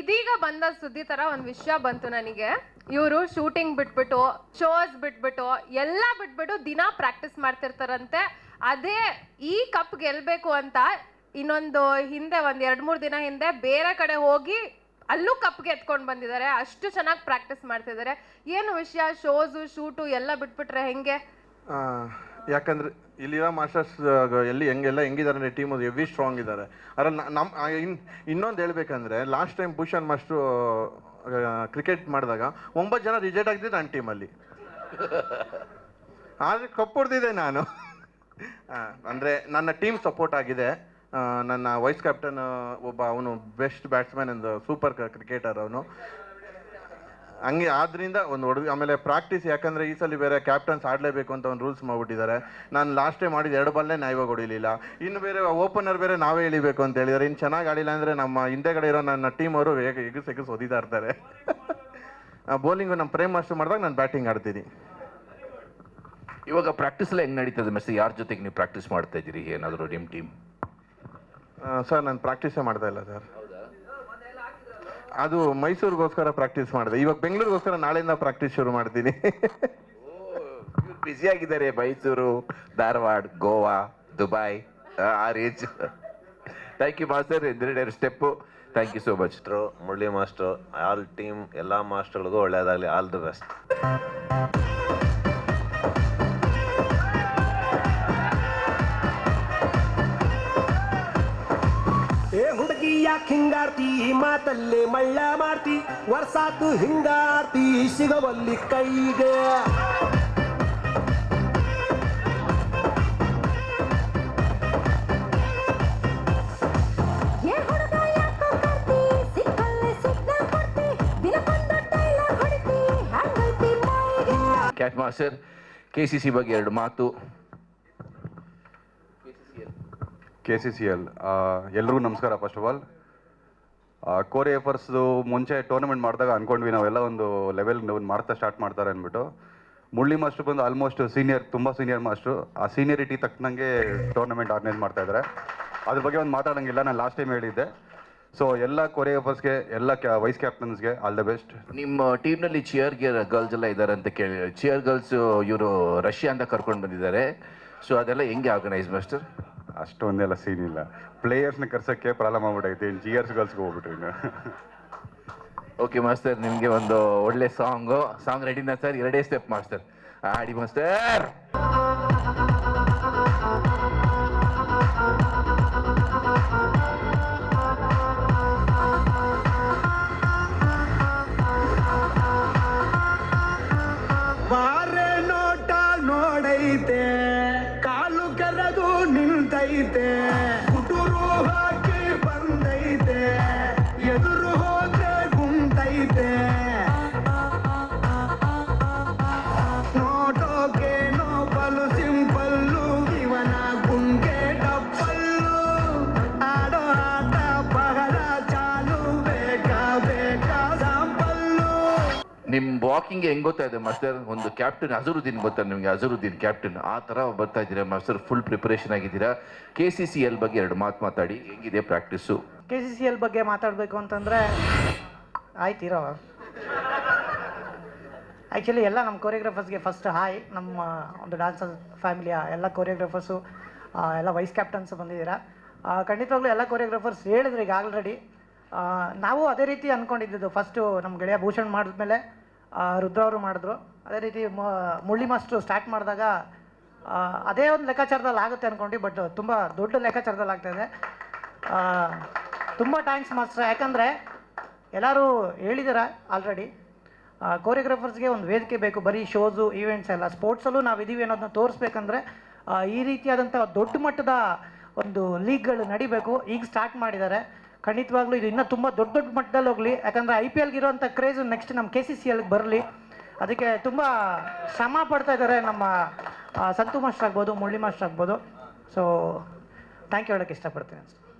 ಇದೀಗ ಬಂದ ಸುದ್ದಿ ತರ ಒಂದು ವಿಷಯ ಬಂತು ನನಗೆ. ಇವರು ಶೂಟಿಂಗ್ ಬಿಟ್ಬಿಟ್ಟು, ಶೋಸ್ ಬಿಟ್ಬಿಟ್ಟು, ಎಲ್ಲ ಬಿಟ್ಬಿಟ್ಟು ದಿನ ಪ್ರಾಕ್ಟೀಸ್ ಮಾಡ್ತಿರ್ತಾರಂತೆ. ಅದೇ ಈ ಕಪ್ ಗೆಲ್ಬೇಕು ಅಂತ ಇನ್ನೊಂದು ಹಿಂದೆ ಒಂದು 2-3 ದಿನ ಹಿಂದೆ ಬೇರೆ ಕಡೆ ಹೋಗಿ ಅಲ್ಲೂ ಕಪ್ಗೆ ಎತ್ಕೊಂಡು ಬಂದಿದ್ದಾರೆ. ಅಷ್ಟು ಚೆನ್ನಾಗಿ ಪ್ರಾಕ್ಟೀಸ್ ಮಾಡ್ತಿದ್ದಾರೆ. ಏನು ವಿಷಯ? ಶೋಸು ಶೂಟು ಎಲ್ಲ ಬಿಟ್ಬಿಟ್ರೆ ಹೆಂಗೆ? ಯಾಕಂದ್ರೆ ಇಲ್ಲಿರೋ ಮಾಸ್ಟರ್ಸ್ ಹೆಂಗೆಲ್ಲ ಹೆಂಗಿದ್ದಾರೆ, ಟೀಮ್ ಹೆವಿ ಸ್ಟ್ರಾಂಗ್ ಇದ್ದಾರೆ. ಅದ್ರಲ್ಲಿ ಇನ್ನೊಂದು ಹೇಳ್ಬೇಕಂದ್ರೆ, last time Bhushan master cricket ಮಾಡಿದಾಗ 9 ಜನ ರಿಜೆಕ್ಟ್ ಆಗ್ತಿದ್ರು ನನ್ನ ಟೀಮಲ್ಲಿ. ಆದರೆ ಕಪ್ ಹೊಡೆದಿದೆ ನಾನು. ಅಂದರೆ ನನ್ನ ಟೀಮ್ ಸಪೋರ್ಟ್ ಆಗಿದೆ. ನನ್ನ ವೈಸ್ ಕ್ಯಾಪ್ಟನ್ ಒಬ್ಬ ಅವನು best batsman and super cricketer ಅವನು. ಹಂಗೆ ಆದ್ರಿಂದ ಒಂದು ಆಮೇಲೆ ಪ್ರಾಕ್ಟೀಸ್, ಯಾಕಂದರೆ ಈ ಸಲ ಬೇರೆ ಕ್ಯಾಪ್ಟನ್ಸ್ ಆಡಲೇಬೇಕು ಅಂತ ಒಂದು ರೂಲ್ಸ್ ಮಾಡ್ಬಿಟ್ಟಿದ್ದಾರೆ. ನಾನು ಲಾಸ್ಟ್ ಟೈಮ್ ಮಾಡಿದ 2 ಬಾಲ್ನೇ ನ್ಯಾಯವಾಗಿ ಹೊಡಿಲಿಲ್ಲ. ಇನ್ನು ಬೇರೆ ಓಪನರ್ ಬೇರೆ ನಾವೇ ಇಳಿಬೇಕು ಅಂತ ಹೇಳಿದ್ದಾರೆ. ಇನ್ನು ಚೆನ್ನಾಗಿ ಆಡಿಲ್ಲ ಅಂದರೆ ನಮ್ಮ ಹಿಂದೆಗಡೆ ಇರೋ ನನ್ನ ಟೀಮ್ ಅವರು ಎಗಸ್ ಒದಿತಾ ಇರ್ತಾರೆ. ಬೌಲಿಂಗು ನಮ್ಮ ಪ್ರೇಮ್ ಮಾಸ್ಟರ್ ಮಾಡಿದಾಗ ನಾನು ಬ್ಯಾಟಿಂಗ್ ಆಡ್ತೀನಿ. ಇವಾಗ ಪ್ರಾಕ್ಟೀಸ್ ಎಲ್ಲ ಹೆಂಗೆ ನಡೀತದೆ ಮೆಸ್ಸಿ? ಯಾರ ಜೊತೆಗೆ ನೀವು ಪ್ರಾಕ್ಟೀಸ್ ಮಾಡ್ತಾ ಇದ್ದೀರಿ ಏನಾದರೂ ನಿಮ್ಮ ಟೀಮ್? ಸರ್ ನಾನು ಪ್ರಾಕ್ಟೀಸೇ ಮಾಡ್ತಾ ಇಲ್ಲ ಸರ್. ಅದು ಮೈಸೂರಿಗೋಸ್ಕರ ಪ್ರಾಕ್ಟೀಸ್ ಮಾಡಿದೆ. ಇವಾಗ ಬೆಂಗಳೂರಿಗೋಸ್ಕರ ನಾಳೆಯಿಂದ ಪ್ರಾಕ್ಟೀಸ್ ಶುರು ಮಾಡ್ತೀನಿ. ಬ್ಯುಸಿ ಆಗಿದ್ದಾರೆ. ಮೈಸೂರು, ಧಾರವಾಡ, ಗೋವಾ, ದುಬೈ, ಆ range. Thank you master. 2 step. Thank you so much. Murali master, all team, ಎಲ್ಲ ಮಾಸ್ಟರ್ಗಳಿಗೂ ಒಳ್ಳೆಯದಾಗಲಿ. All the best. ಏ ಹುಡುಗಿ ಯಾಕೆ ಹಿಂಗಾಡ್ತಿ, ಮಾತಲ್ಲೇ ಮಳ್ಳ ಮಾಡ್ತಿ, ವರ್ಷಾತು ಹಿಂಗಾಡ್ತಿ ಸಿಗವಲ್ಲಿ ಕೈಗೆ. ಕ್ಯಾಚ್ ಮಾಸ್ಟರ್, KCC ಬಗ್ಗೆ 2 ಮಾತು. KCCL ಎಲ್ರಿಗೂ ನಮಸ್ಕಾರ. ಫಸ್ಟ್ ಆಫ್ ಆಲ್ ಕೋರಿಯೋಗ್ರಾಫರ್ಸ್ದು ಮುಂಚೆ ಟೂರ್ನಮೆಂಟ್ ಮಾಡಿದಾಗ ಅಂದ್ಕೊಂಡ್ವಿ ನಾವೆಲ್ಲ ಒಂದು ಲೆವೆಲ್ ಮಾಡ್ತಾ ಸ್ಟಾರ್ಟ್ ಮಾಡ್ತಾರೆ ಅಂದ್ಬಿಟ್ಟು. ಮುರಳಿ ಮಾಸ್ಟರ್ ಬಂದು ಆಲ್ಮೋಸ್ಟ್ ಸೀನಿಯರ್, ತುಂಬ ಸೀನಿಯರ್ ಮಾಸ್ಟ್ರು. ಆ ಸೀನಿಯರಿಟಿ ತಕ್ಕನಂಗೆ ಟೂರ್ನಮೆಂಟ್ ಆರ್ಗನೈಸ್ ಮಾಡ್ತಾ ಇದ್ದಾರೆ. ಅದ್ರ ಬಗ್ಗೆ ಒಂದು ಮಾತಾಡೋಂಗಿಲ್ಲ, ನಾನು ಲಾಸ್ಟ್ ಟೈಮ್ ಹೇಳಿದ್ದೆ. ಸೊ ಎಲ್ಲ ಕೊರಿಯೋಗ್ರಾಫರ್ಸ್ಗೆ, ಎಲ್ಲ ವೈಸ್ ಕ್ಯಾಪ್ಟನ್ಸ್ಗೆ ಆಲ್ ದ ಬೆಸ್ಟ್. ನಿಮ್ಮ ಟೀಮ್ನಲ್ಲಿ ಚಿಯರ್ ಗರ್ಲ್ಸ್ ಎಲ್ಲ ಇದ್ದಾರೆ ಅಂತ ಕೇಳಿ, ಚಿಯರ್ ಗರ್ಲ್ಸ್ ಇವರು ರಷ್ಯಾ ಅಂತ ಕರ್ಕೊಂಡು ಬಂದಿದ್ದಾರೆ. ಸೊ ಅದೆಲ್ಲ ಹೆಂಗೆ ಆರ್ಗನೈಸ್ ಮಾಸ್ಟರ್? ಅಷ್ಟೊಂದೆಲ್ಲ ಸೀನ್ ಇಲ್ಲ. ಪ್ಲೇಯರ್ಸ್ನ ಕರ್ಸೋಕ್ಕೆ ಪ್ರಾಬ್ಲಮ್ ಆಗ್ಬಿಟ್ಟೈತೆ. ಜಿಯರ್ಸ್ ಗರ್ಲ್ಸ್ಗೆ ಹೋಗ್ಬಿಟ್ರಿ ಇನ್ನು. ಓಕೆ ಮಾಸ್ಟರ್, ನಿಮಗೆ ಒಂದು ಒಳ್ಳೆ ಸಾಂಗ್ ರೆಡಿನಾ ಸರ್? 2 ಸ್ಟೆಪ್ ಮಾಸ್ಟರ್, ಆಡಿ ಮಾಸ್ಟರ್. ಬಾರೆ ನೋಟ ನೋಡೈತೆ, ಕಾಲು ಕೆರಗು ನಿಂತೈತೆ, ಹುಡುರು ಹಾಕಿ ಬಂದೈತೆ, ಎದುರು ಹೋದ್ರೆ ಗುಂತೈತೆ, ನೋಟೋಕೆ ನೋಬಲು ಸಿಂಪಲ್ಲು, ಇವನ ಗುಂಗೆ ಡಬ್ಬಲ್ಲು, ಆಡೋ ಆಟ ಬಹಳ ಚಾಲು, ಬೇಕಾ ಸಾಂಪಲ್ಲು. ನಿಮ್ಮ ವಾಕಿಂಗ್ ಹೆಂಗ್ ಗೊತ್ತಾ ಇದೆ ಮಾಸ್ಟರ್? ಒಂದು ಕ್ಯಾಪ್ಟನ್ ಅಜರುದ್ದೀನ್ ಗೊತ್ತಾ ನಿಮಗೆ? ಅಜರುದ್ದೀನ್ ಕ್ಯಾಪ್ಟನ್ ಆ ಥರ ಬರ್ತಾ ಇದ್ದೀರಾ ಮಾಸ್ಟರ್. ಫುಲ್ ಪ್ರಿಪರೇಷನ್ ಆಗಿದ್ದೀರಾ. KCCL ಬಗ್ಗೆ 2 ಮಾತು ಮಾತಾಡಿ. ಹೆಂಗಿದೆ ಪ್ರಾಕ್ಟೀಸು? KCCL ಬಗ್ಗೆ ಮಾತಾಡಬೇಕು ಅಂತಂದರೆ ಆಯ್ತಿರೋ ಆ್ಯಕ್ಚುಲಿ ಎಲ್ಲ ನಮ್ಮ ಕೊರಿಯೋಗ್ರಾಫರ್ಸ್ಗೆ ಫಸ್ಟ್ ಹಾಯ್. ನಮ್ಮ ಒಂದು ಡ್ಯಾನ್ಸರ್ ಫ್ಯಾಮಿಲಿಯ ಎಲ್ಲ ಕೊರಿಯೋಗ್ರಾಫರ್ಸು, ಎಲ್ಲ ವೈಸ್ ಕ್ಯಾಪ್ಟನ್ಸ್ ಬಂದಿದ್ದೀರಾ. ಖಂಡಿತವಾಗ್ಲೂ ಎಲ್ಲ ಕೊರಿಯೋಗ್ರಾಫರ್ಸ್ ಹೇಳಿದ್ರು ಈಗ ಆಲ್ರೆಡಿ. ನಾವು ಅದೇ ರೀತಿ ಅಂದ್ಕೊಂಡಿದ್ದು. ಫಸ್ಟು ನಮ್ಮ ಗೆಳೆಯ ಭೂಷಣ್ ಮಾಡಿದ್ಮೇಲೆ ರುದ್ರ ಅವರು ಮಾಡಿದ್ರು. ಅದೇ ರೀತಿ ಮುರಳಿ ಮಾಸ್ಟ್ರು ಸ್ಟಾರ್ಟ್ ಮಾಡಿದಾಗ ಅದೇ ಒಂದು ಲೆಕ್ಕಾಚಾರದಲ್ಲಿ ಆಗುತ್ತೆ ಅಂದ್ಕೊಂಡು, ಬಟ್ ತುಂಬ ದೊಡ್ಡ ಲೆಕ್ಕಾಚಾರದಲ್ಲಿ ಆಗ್ತಾಯಿದೆ. ತುಂಬ ಥ್ಯಾಂಕ್ಸ್ ಮಾಸ್ಟ್ರ. ಯಾಕಂದರೆ ಎಲ್ಲರೂ ಹೇಳಿದಾರೆ ಆಲ್ರೆಡಿ, ಕೊರಿಯೋಗ್ರಾಫರ್ಸ್ಗೆ ಒಂದು ವೇದಿಕೆ ಬೇಕು. ಬರೀ ಶೋಸು, ಈವೆಂಟ್ಸ್ ಎಲ್ಲ, ಸ್ಪೋರ್ಟ್ಸಲ್ಲೂ ನಾವು ಇದ್ದೀವಿ ಅನ್ನೋದನ್ನ ತೋರಿಸ್ಬೇಕಂದ್ರೆ ಈ ರೀತಿಯಾದಂಥ ದೊಡ್ಡ ಮಟ್ಟದ ಒಂದು ಲೀಗ್ಗಳು ನಡಿಬೇಕು. ಈಗ ಸ್ಟಾರ್ಟ್ ಮಾಡಿದ್ದಾರೆ. ಖಂಡಿತವಾಗ್ಲೂ ಇದು ಇನ್ನೂ ತುಂಬ ದೊಡ್ಡ ದೊಡ್ಡ ಮಟ್ಟದಲ್ಲಿ ಹೋಗಲಿ. ಯಾಕಂದರೆ IPLಗೆ ಇರೋಂಥ ಕ್ರೇಜು ನೆಕ್ಸ್ಟ್ ನಮ್ಮ KCCLಗೆ ಬರಲಿ. ಅದಕ್ಕೆ ತುಂಬ ಶ್ರಮ ಪಡ್ತಾ ಇದ್ದಾರೆ ನಮ್ಮ ಸಂತು ಮಾಸ್ಟರ್ ಆಗ್ಬೋದು, ಮುರಳಿ ಮಾಸ್ಟರ್ ಆಗ್ಬೋದು. ಸೊ ಥ್ಯಾಂಕ್ ಯು ಹೇಳೋಕ್ಕೆ ಇಷ್ಟಪಡ್ತೀನಿ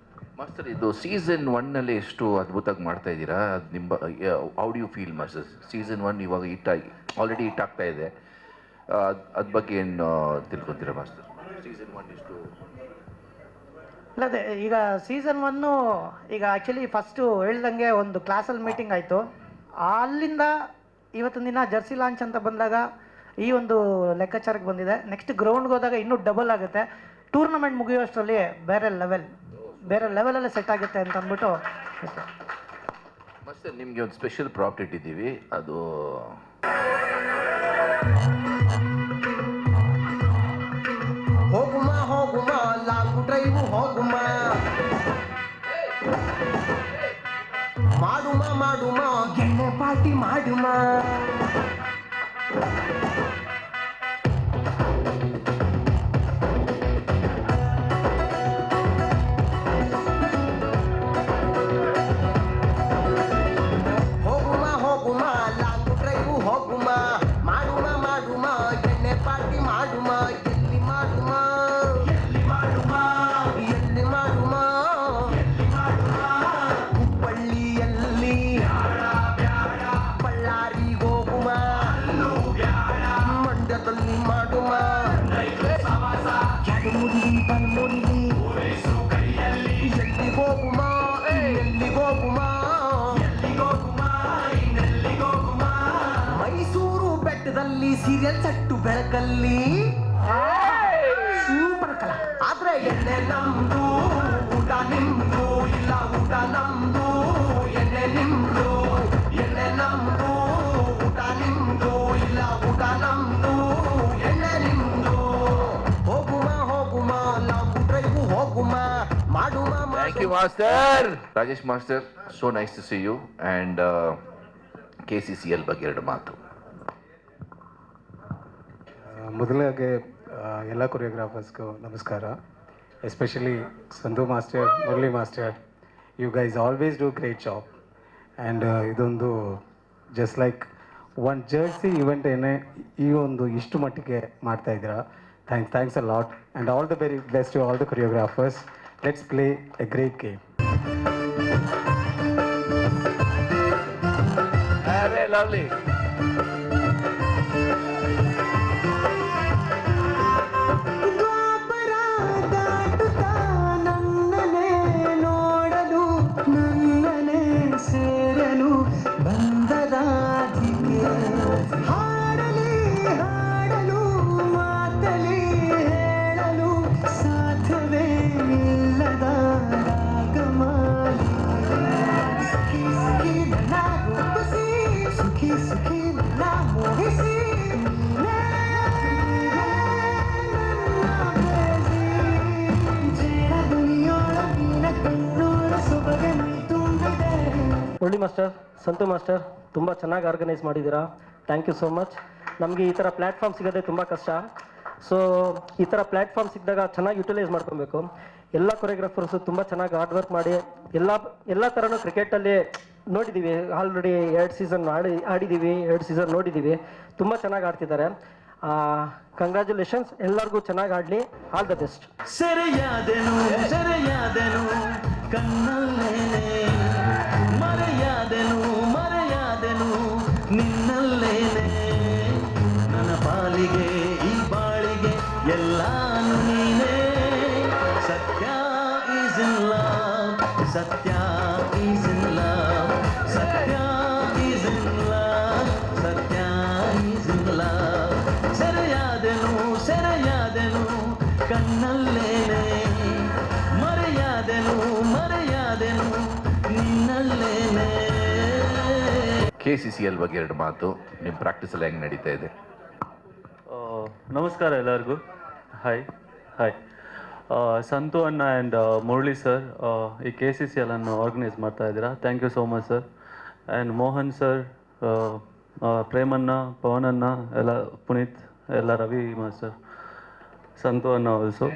ಮಾಸ್ಟರ್. ಇದು ಸೀಸನ್ 1ನಲ್ಲಿ ಎಷ್ಟು ಅದ್ಭುತವಾಗಿ ಮಾಡ್ತಾ ಇದ್ದೀರಾ? ನಿಮ್ಮ how do you feel master? Season 1 ಇವಾಗ ಆಲ್ರೆಡಿ ಹಿಟ್ ಆಗ್ತಾ ಇದೆ. ಅದ್ರ ಬಗ್ಗೆ ಏನು ತಿಳ್ಕೊತೀರಾ ಮಾಸ್ಟರ್? ಸೀಸನ್ 1 ಎಷ್ಟು? ಇಲ್ಲ, ಅದೇ ಈಗ ಸೀಸನ್ 1 ಈಗ ಆ್ಯಕ್ಚುಲಿ ಫಸ್ಟು ಹೇಳ್ದಂಗೆ ಒಂದು ಕ್ಲಾಸಲ್ಲಿ ಮೀಟಿಂಗ್ ಆಯಿತು. ಅಲ್ಲಿಂದ ಇವತ್ತಿನ ದಿನ ಜರ್ಸಿ ಲಾಂಚ್ ಅಂತ ಬಂದಾಗ ಈ ಒಂದು ಲೆಕ್ಕಾಚಾರಕ್ಕೆ ಬಂದಿದೆ. ನೆಕ್ಸ್ಟ್ ಗ್ರೌಂಡ್ಗೆ ಹೋದಾಗ ಇನ್ನೂ ಡಬಲ್ ಆಗುತ್ತೆ. ಟೂರ್ನಮೆಂಟ್ ಮುಗಿಯೋಷ್ಟರಲ್ಲಿ ಬೇರೆ ಲೆವೆಲಲ್ಲೇ ಸೆಟ್ ಆಗುತ್ತೆ ಅಂತ ಅಂದ್ಬಿಟ್ಟು ಮಾಸ್ಟರ್ ನಿಮಗೆ ಒಂದು ಸ್ಪೆಷಲ್ ಪ್ರಾಪ್ಟ್ ಇಟ್ಟಿದ್ದೀವಿ. ಅದು ಹೋಗುಮ ಹೋಗುಮ ಲಾಂಗ್ ಡ್ರೈವ್ ಹೋಗುಮ, ಮಾಡುಮ ಮಾಡುಮ ಗೆಣ್ಣೆ ಪಾರ್ಟಿ ಮಾಡುಮ, ಹೋಗುಮ ಹೋಗುಮ ಲಾಂಗ್ ಡ್ರೈವ್ ಹೋಗುಮ ಮಾಡುಮ ಮಾಡುಮ ಎಣ್ಣೆ ಪಾರ್ಟಿ ಮಾಡುಮ ಎಲ್ಲಿ ಮಾಡುಮ ಎಲ್ಲಿ ಮಾಡುಮ ಎಲ್ಲಿ ಮಾಡುಮ ಹುಬ್ಬಳ್ಳಿಯಲ್ಲಿ ಬಳ್ಳಾರಿಗೆ ಹೋಗುಮ ಮಂಡ್ಯದಲ್ಲಿ ಮಾಡುಮ ಎಡಮುಡಿ ಬಲ್ಮುಡಿ ಎಲ್ಲಿ ಹೋಗುಮ ಎಲ್ಲಿ ಹೋಗುಮ ಮೈಸೂರು ಬೆಟ್ಟದಲ್ಲಿ ಸೀರಿಯಲ್ ಸಟ್ಟು ಬೆಳಕಲ್ಲಿ ಸೂಪರ್ ಕಲ ಆದ್ರೆ ಎಣ್ಣೆ ನಮ್ದು ಊಟ ನಿಮ್ದು ಇಲ್ಲ ಊಟ ನಮ್ದು ಎಣ್ಣೆ ನಿಮ್ದು ಎಣ್ಣೆ ನಮ್ದು ಊಟ ನಿಮ್ದು ಇಲ್ಲ ಊಟ ನಮ್ದು ಎಣ್ಣೆ ನಿಮ್ದು ಹೋಗುಮ ಹೋಗುಮ ಲಾಂಗ್ ಡ್ರೈವ್ ಹೋಗುಮ ಮಾಡುಮ Thank you, Master. Rajesh Master, so nice to see you. And KCCL ಬಗ್ಗೆ ಎರಡು ಮಾತು. ಮೊದಲಾಗೆ ಎಲ್ಲ ಕೊರಿಯೋಗ್ರಾಫರ್ಸ್ಗೂ ನಮಸ್ಕಾರ, especially Sandhu master, Murali master. You guys always do great job. And ಇದೊಂದು just like one jersey event ಏನೇ ಈ ಒಂದು ಇಷ್ಟು ಮಟ್ಟಿಗೆ ಮಾಡ್ತಾಯಿದ್ದೀರಾ. Thanks a lot and all the very best to all the choreographers. Let's play a great game. Very lovely. ನನ್ನನೆ ನೋಡಲು ನನ್ನನೆ ಸೇರಲು ಬಂದರಾಧಿಕೆ ಹಾಡಲಿ ಹಾಡಲು ಮಾತಲಿ ಹೇಳಲು ಸಾಧ್ಯವೇ ಇಲ್ಲದ ರಾಗಮಾಲಿಕೆ ಸುಖಿ ಸುಖಿ ನನ್ನ ರೂಪಿಸಿ ಸುಖಿ ಸುಖಿ ನನ್ನ ಮೋಹಿಸಿ ಮುರಳಿ ಮಾಸ್ಟರ್, ಸಂತು ಮಾಸ್ಟರ್, ತುಂಬ ಚೆನ್ನಾಗಿ ಆರ್ಗನೈಸ್ ಮಾಡಿದ್ದೀರಾ. Thank you so much. ನಮಗೆ ಈ ಥರ ಪ್ಲ್ಯಾಟ್ಫಾರ್ಮ್ ಸಿಗೋದೇ ತುಂಬ ಕಷ್ಟ. ಸೊ ಈ ಥರ ಪ್ಲ್ಯಾಟ್ಫಾರ್ಮ್ ಸಿಕ್ಕಿದಾಗ ಚೆನ್ನಾಗಿ ಯುಟಿಲೈಸ್ ಮಾಡ್ಕೊಬೇಕು. ಎಲ್ಲ ಕೊರಿಯೋಗ್ರಾಫರ್ಸು ತುಂಬ ಚೆನ್ನಾಗಿ ಹಾರ್ಡ್ ವರ್ಕ್ ಮಾಡಿ ಎಲ್ಲ ಥರನೂ ಕ್ರಿಕೆಟಲ್ಲಿ ನೋಡಿದ್ದೀವಿ. ಆಲ್ರೆಡಿ 2 ಸೀಸನ್ ಆಡಿದ್ದೀವಿ, 2 ಸೀಸನ್ ನೋಡಿದ್ದೀವಿ. ತುಂಬ ಚೆನ್ನಾಗಿ ಆಡ್ತಿದ್ದಾರೆ. ಕಂಗ್ರ್ಯಾಚುಲೇಷನ್ಸ್, ಎಲ್ಲರಿಗೂ ಚೆನ್ನಾಗಿ ಆಡಲಿ. All the best. ಸೆರೆಯಾದೆನು ಸೆರೆಯಾದೆನು ಕಣ್ಣಲ್ಲೇನೆ ಮರೆಯಾದೆನು ಮರೆಯಾದೆನು ನಿನ್ನಲ್ಲೇನೆ ನನ್ನ ಪಾಲಿಗೆ ಈ ಬಾಳಿಗೆ ಎಲ್ಲಾನು ನೀನೇ. Sathya is in love, Sathya is in love, Sathya is in love, Sathya is in love. ಸೆರೆಯಾದೆನು ಸೆರೆಯಾದೆನು ಕಣ್ಣಲ್ಲೇನೆ ಮರೆಯಾದೆನು ಮರೆಯಾದೆನು ನಿನ್ನಲ್ಲೇನೆ. KCCL ಬಗ್ಗೆ ಎರಡು ಮಾತು. ನಿಮ್ಮ ಪ್ರಾಕ್ಟೀಸ್ ಎಲ್ಲ ಹೆಂಗೆ ನಡೀತಾ ಇದೆ? ನಮಸ್ಕಾರ ಎಲ್ಲರಿಗೂ. Hi hi. ಸಂತು ಅಣ್ಣ ಆ್ಯಂಡ್ ಮುರಳಿ ಸರ್ ಈ KCCL ಅನ್ನು ಆರ್ಗನೈಸ್ ಮಾಡ್ತಾ ಇದ್ದೀರಾ. Thank you so much sir. And Mohan sir, ಪ್ರೇಮಣ್ಣ, ಪವನಣ್ಣ, ಎಲ್ಲ ಪುನೀತ್, ಎಲ್ಲ ರವಿ ಮಾಸ್ಟರ್, ಸಂತು ಅಣ್ಣ ಆಲ್ಸೋ,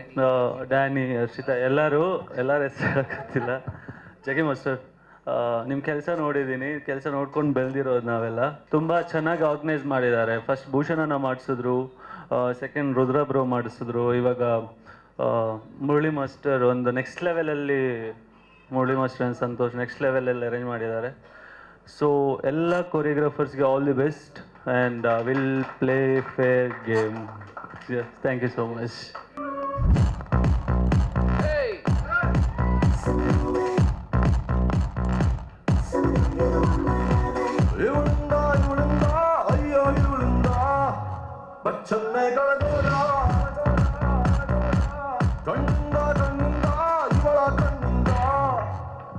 ಡ್ಯಾನಿ, ಹರ್ಷಿತಾ, ಎಲ್ಲರ ಹೆಸರು ಹೇಳೋಕ್ಕಾಗ್ತಿಲ್ಲ. ಜಗಿ ಮಾಸ್ಟರ್, ನಿಮ್ಮ ಕೆಲಸ ನೋಡಿದ್ದೀನಿ, ಕೆಲಸ ನೋಡ್ಕೊಂಡು ಬೆಳೆದಿರೋದು ನಾವೆಲ್ಲ. ತುಂಬ ಚೆನ್ನಾಗಿ ಆರ್ಗನೈಸ್ ಮಾಡಿದ್ದಾರೆ. ಫಸ್ಟ್ ಭೂಷಣನ ಮಾಡಿಸಿದ್ರು, ಸೆಕೆಂಡ್ ರುದ್ರ ಬ್ರೋ ಮಾಡಿಸಿದ್ರು, ಇವಾಗ ಮುರಳಿ ಮಾಸ್ಟರ್ ಒಂದು ನೆಕ್ಸ್ಟ್ ಲೆವೆಲಲ್ಲಿ, Murali master and Santosh next ಲೆವೆಲಲ್ಲಿ ಅರೇಂಜ್ ಮಾಡಿದ್ದಾರೆ. ಸೊ ಎಲ್ಲ ಕೊರಿಯೋಗ್ರಾಫರ್ಸ್ಗೆ all the best and will play fair game. Thank you so much.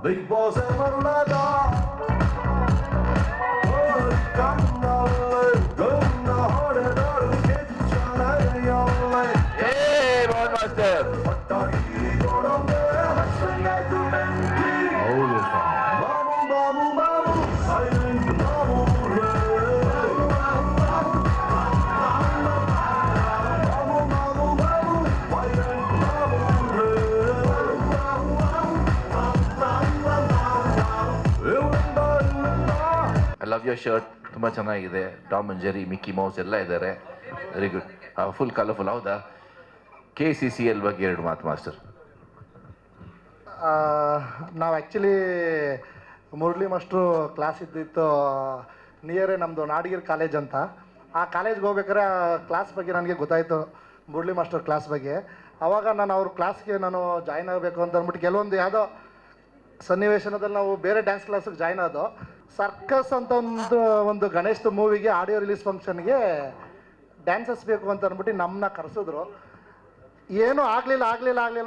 Big boss Marlada. Hey, Rohan Master. I love your shirt, ತುಂಬ ಚೆನ್ನಾಗಿದೆ. Tom and Jerry, Mickey Mouse ಎಲ್ಲ ಇದ್ದಾರೆ. Very good, full colourful. ಹೌದಾ? KCCL ಬಗ್ಗೆ 2 ಮಾತು master. ನಾವು actually Murali master class ಇದ್ದಿತ್ತು ನಿಯರೇ ನಮ್ಮದು ನಾಡಗಿರಿ ಕಾಲೇಜ್ ಅಂತ. ಆ ಕಾಲೇಜ್ಗೆ ಹೋಗ್ಬೇಕಾದ್ರೆ ಆ ಕ್ಲಾಸ್ ಬಗ್ಗೆ ನನಗೆ ಗೊತ್ತಾಯಿತು, ಮುರಳಿ ಮಾಸ್ಟರ್ ಕ್ಲಾಸ್ ಬಗ್ಗೆ. ಆವಾಗ ನಾನು ಅವ್ರ ಕ್ಲಾಸ್ಗೆ ನಾನು ಜಾಯ್ನ್ ಆಗಬೇಕು ಅಂತ ಅಂದ್ಬಿಟ್ಟು ಕೆಲವೊಂದು ಯಾವುದೋ ಸನ್ನಿವೇಶನದಲ್ಲಿ ನಾವು ಬೇರೆ ಡ್ಯಾನ್ಸ್ ಕ್ಲಾಸಿಗೆ ಜಾಯ್ನ್ ಆದೋ. ಸರ್ಕಸ್ ಅಂತ ಒಂದು ಗಣೇಶ್ದು ಮೂವಿಗೆ ಆಡಿಯೋ ರಿಲೀಸ್ ಫಂಕ್ಷನ್ಗೆ ಡ್ಯಾನ್ಸಸ್ ಬೇಕು ಅಂತ ಅಂದ್ಬಿಟ್ಟು ನಮ್ಮನ್ನ ಕರೆಸಿದ್ರು. ಏನೂ ಆಗಲಿಲ್ಲ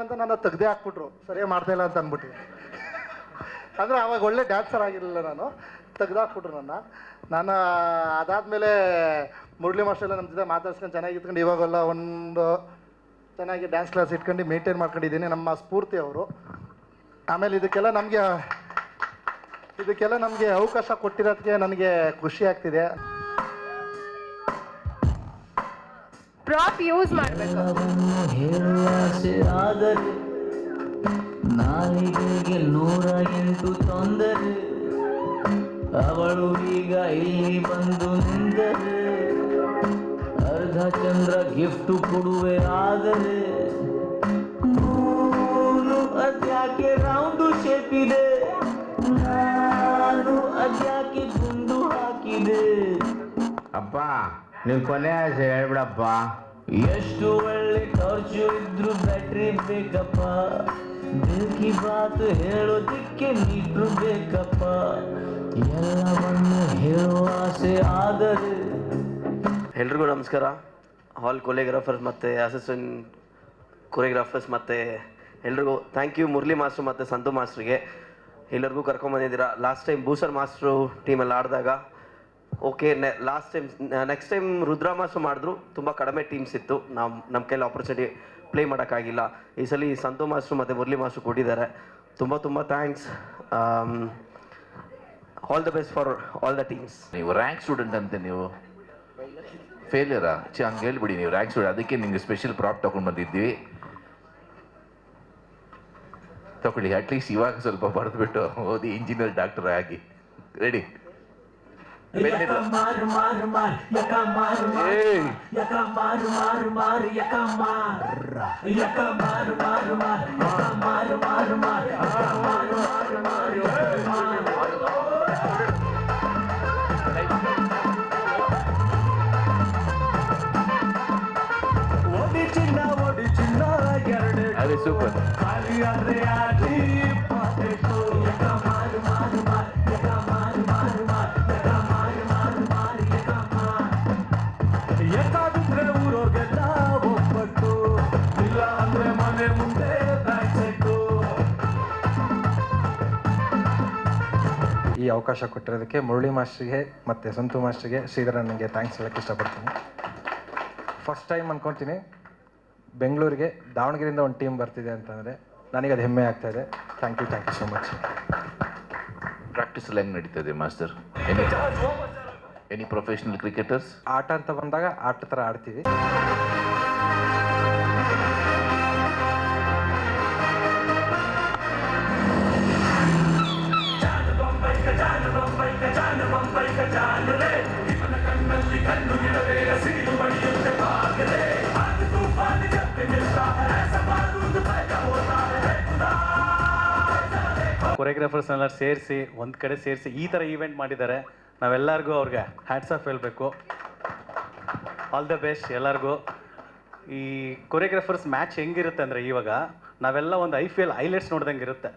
ಅಂತ ನನ್ನ ತೆಗ್ದೇ ಹಾಕ್ಬಿಟ್ರು, ಸರಿಯಾಗಿ ಮಾಡ್ತಾಯಿಲ್ಲ ಅಂತ ಅಂದ್ಬಿಟ್ಟು. ಅಂದರೆ ಆವಾಗ ಒಳ್ಳೆ ಡ್ಯಾನ್ಸರ್ ಆಗಿರಲಿಲ್ಲ, ನಾನು ತೆಗ್ದಾಕ್ಬಿಟ್ರು ನಾನು ಅದಾದಮೇಲೆ ಮುರಳಿ ಮಾಸ್ಟರ್ ಎಲ್ಲ ನಮ್ಮ ಜೊತೆ ಮಾತಾಡ್ಸ್ಕೊಂಡು ಚೆನ್ನಾಗಿ ಇಟ್ಕೊಂಡು ಇವಾಗೆಲ್ಲ ಒಂದು ಚೆನ್ನಾಗಿ ಡ್ಯಾನ್ಸ್ ಕ್ಲಾಸ್ ಇಟ್ಕೊಂಡು ಮೇಂಟೈನ್ ಮಾಡ್ಕೊಂಡಿದ್ದೀನಿ. ನಮ್ಮ ಸ್ಫೂರ್ತಿ ಅವರು. ಆಮೇಲೆ ಇದಕ್ಕೆಲ್ಲ ನಮಗೆ ಅವಕಾಶ ಕೊಟ್ಟಿರೋದಕ್ಕೆ ನನಗೆ ಖುಷಿ ಆಗ್ತಿದೆ. ಪ್ರಾಪ್ ಯೂಸ್ ಮಾಡಬೇಕು. ನಾಲಿಗೆಗೆ 108 ತೊಂದರೆ, ಅವಳು ಈಗ ಇಲ್ಲಿ ಬಂದು ನಿಂದರೆ ಅರ್ಧ ಚಂದ್ರ ಗಿಫ್ಟ್ ಕೊಡುವೆ. ಆದರೆ ಅದ್ಯಾಕೆ ರೌಂಡು ಶೇಪ್ ಇದೆ, ನಾನು ಅದ್ಯಾಕೆ ಗುಂಡು ಹಾಕಿದೆ. ಅಪ್ಪ ನೀವು ಕೊನೆ ಆಸೆ ಹೇಳ್ಬಿಡಪ್ಪ. ಎಷ್ಟು ಒಳ್ಳೆ ಟಾರ್ಚು ಇದ್ರು ಬ್ಯಾಟ್ರಿ ಬೇಕಪ್ಪ, ದಿಲ್ಕಿ ಬಾತು ಹೇಳೋದಿಕ್ಕೆ ಮೀಟ್ರು ಬೇಕಪ್ಪ. ಎಲ್ಲವನ್ನು ಹೇಳುವ ಆಸೆ ಆದರೆ. ಎಲ್ರಿಗೂ ನಮಸ್ಕಾರ. ಹಾಲ್ ಕೊರಿಯೋಗ್ರಾಫರ್ಸ್ ಮತ್ತು ಅಸಿಸ್ಟೆಂಟ್ ಕೊರಿಯೋಗ್ರಾಫರ್ಸ್ ಮತ್ತು ಎಲ್ರಿಗೂ ಥ್ಯಾಂಕ್ ಯು. ಮುರಳಿ ಮಾಸ್ಟ್ರು ಮತ್ತು ಸಂತು ಮಾಸ್ಟ್ರಿಗೆ ಎಲ್ಲರಿಗೂ ಕರ್ಕೊಂಬಂದಿದ್ದೀರಾ. ಲಾಸ್ಟ್ ಟೈಮ್ ಭೂಷಣ್ ಮಾಸ್ಟ್ರು ಟೀಮಲ್ಲಿ ಆಡಿದಾಗ okay, next time Rudra master ಮಾಡಿದ್ರು. ತುಂಬ ಕಡಿಮೆ ಟೀಮ್ಸ್ ಇತ್ತು, ನಮ್ಮ ಕೈಲಿ ಆಪರ್ಚುನಿಟಿ ಪ್ಲೇ ಮಾಡೋಕ್ಕಾಗಿಲ್ಲ. ಈ ಸಲ ಸಂತು ಮಾಸ್ಟ್ರು ಮತ್ತು ಮುರಳಿ ಮಾಸ್ಟ್ರು ಕೊಟ್ಟಿದ್ದಾರೆ. ತುಂಬ thanks. All the best for all the teams. ನೀವು ರ್ಯಾಂಕ್ ಸ್ಟೂಡೆಂಟ್ ಅಂತೆ, ನೀವು ಫೇಲಿಯರಾ? ಹಂಗೆ ಹೇಳ್ಬಿಡಿ, ನೀವು ರ್ಯಾಂಕ್ ಸ್ಟೂಡೆಂಟ್, ಅದಕ್ಕೆ ನಿಮಗೆ ಸ್ಪೆಷಲ್ ಪ್ರಾಪ್ ತೊಗೊಂಡು ಬಂದಿದ್ವಿ. ತಗೊಳ್ಳಿ, ಅಟ್ಲೀಸ್ಟ್ ಇವಾಗ ಸ್ವಲ್ಪ ಬರೆದ್ಬಿಟ್ಟು ಓದಿ ಇಂಜಿನಿಯರ್ ಡಾಕ್ಟರ್ ಆಗಿ. ರೆಡಿ? ಅದೇ ಸೂಪರ್. ಈ ಅವಕಾಶ ಕೊಟ್ಟಿರೋದಕ್ಕೆ ಮುರಳಿ ಮಾಸ್ಟ್ರಿಗೆ ಮತ್ತು ಸಂತು ಮಾಸ್ಟ್ರಿಗೆ, ಶ್ರೀಧರನಿಗೆ ಥ್ಯಾಂಕ್ಸ್ ಹೇಳೋಕ್ಕೆ ಇಷ್ಟಪಡ್ತೀನಿ. ಫಸ್ಟ್ ಟೈಮ್ ಅಂದ್ಕೊತೀನಿ ಬೆಂಗಳೂರಿಗೆ ದಾವಣಗೆರೆಯಿಂದ ಒಂದು ಟೀಮ್ ಬರ್ತಿದೆ ಅಂತಂದರೆ ನನಗೆ ಅದು ಹೆಮ್ಮೆ ಆಗ್ತಾ ಇದೆ. Thank you so much. Practice ಎಲ್ಲ ಹೆಂಗೆ ನಡೀತದೆ ಮಾಸ್ಟರ್? Any professional cricketers? ಆಟ ಅಂತ ಬಂದಾಗ ಆಟ ಥರ ಆಡ್ತೀವಿ. ಕೊರಿಯೋಗ್ರಾಫರ್ಸ್ನೆಲ್ಲ ಸೇರಿಸಿ ಒಂದು ಕಡೆ ಸೇರಿಸಿ ಈ ಥರ ಈವೆಂಟ್ ಮಾಡಿದ್ದಾರೆ. ನಾವೆಲ್ಲರಿಗೂ ಅವ್ರಿಗೆ ಹ್ಯಾಟ್ಸ್ ಆಫ್ ಹೇಳಬೇಕು. ಆಲ್ ದ ಬೆಸ್ಟ್ ಎಲ್ಲರಿಗೂ. ಈ ಕೊರಿಯೋಗ್ರಾಫರ್ಸ್ ಮ್ಯಾಚ್ ಹೆಂಗಿರುತ್ತೆ ಅಂದರೆ, ಇವಾಗ ನಾವೆಲ್ಲ ಒಂದು IPL ಹೈಲೈಟ್ಸ್ ನೋಡ್ದಂಗೆ ಇರುತ್ತೆ.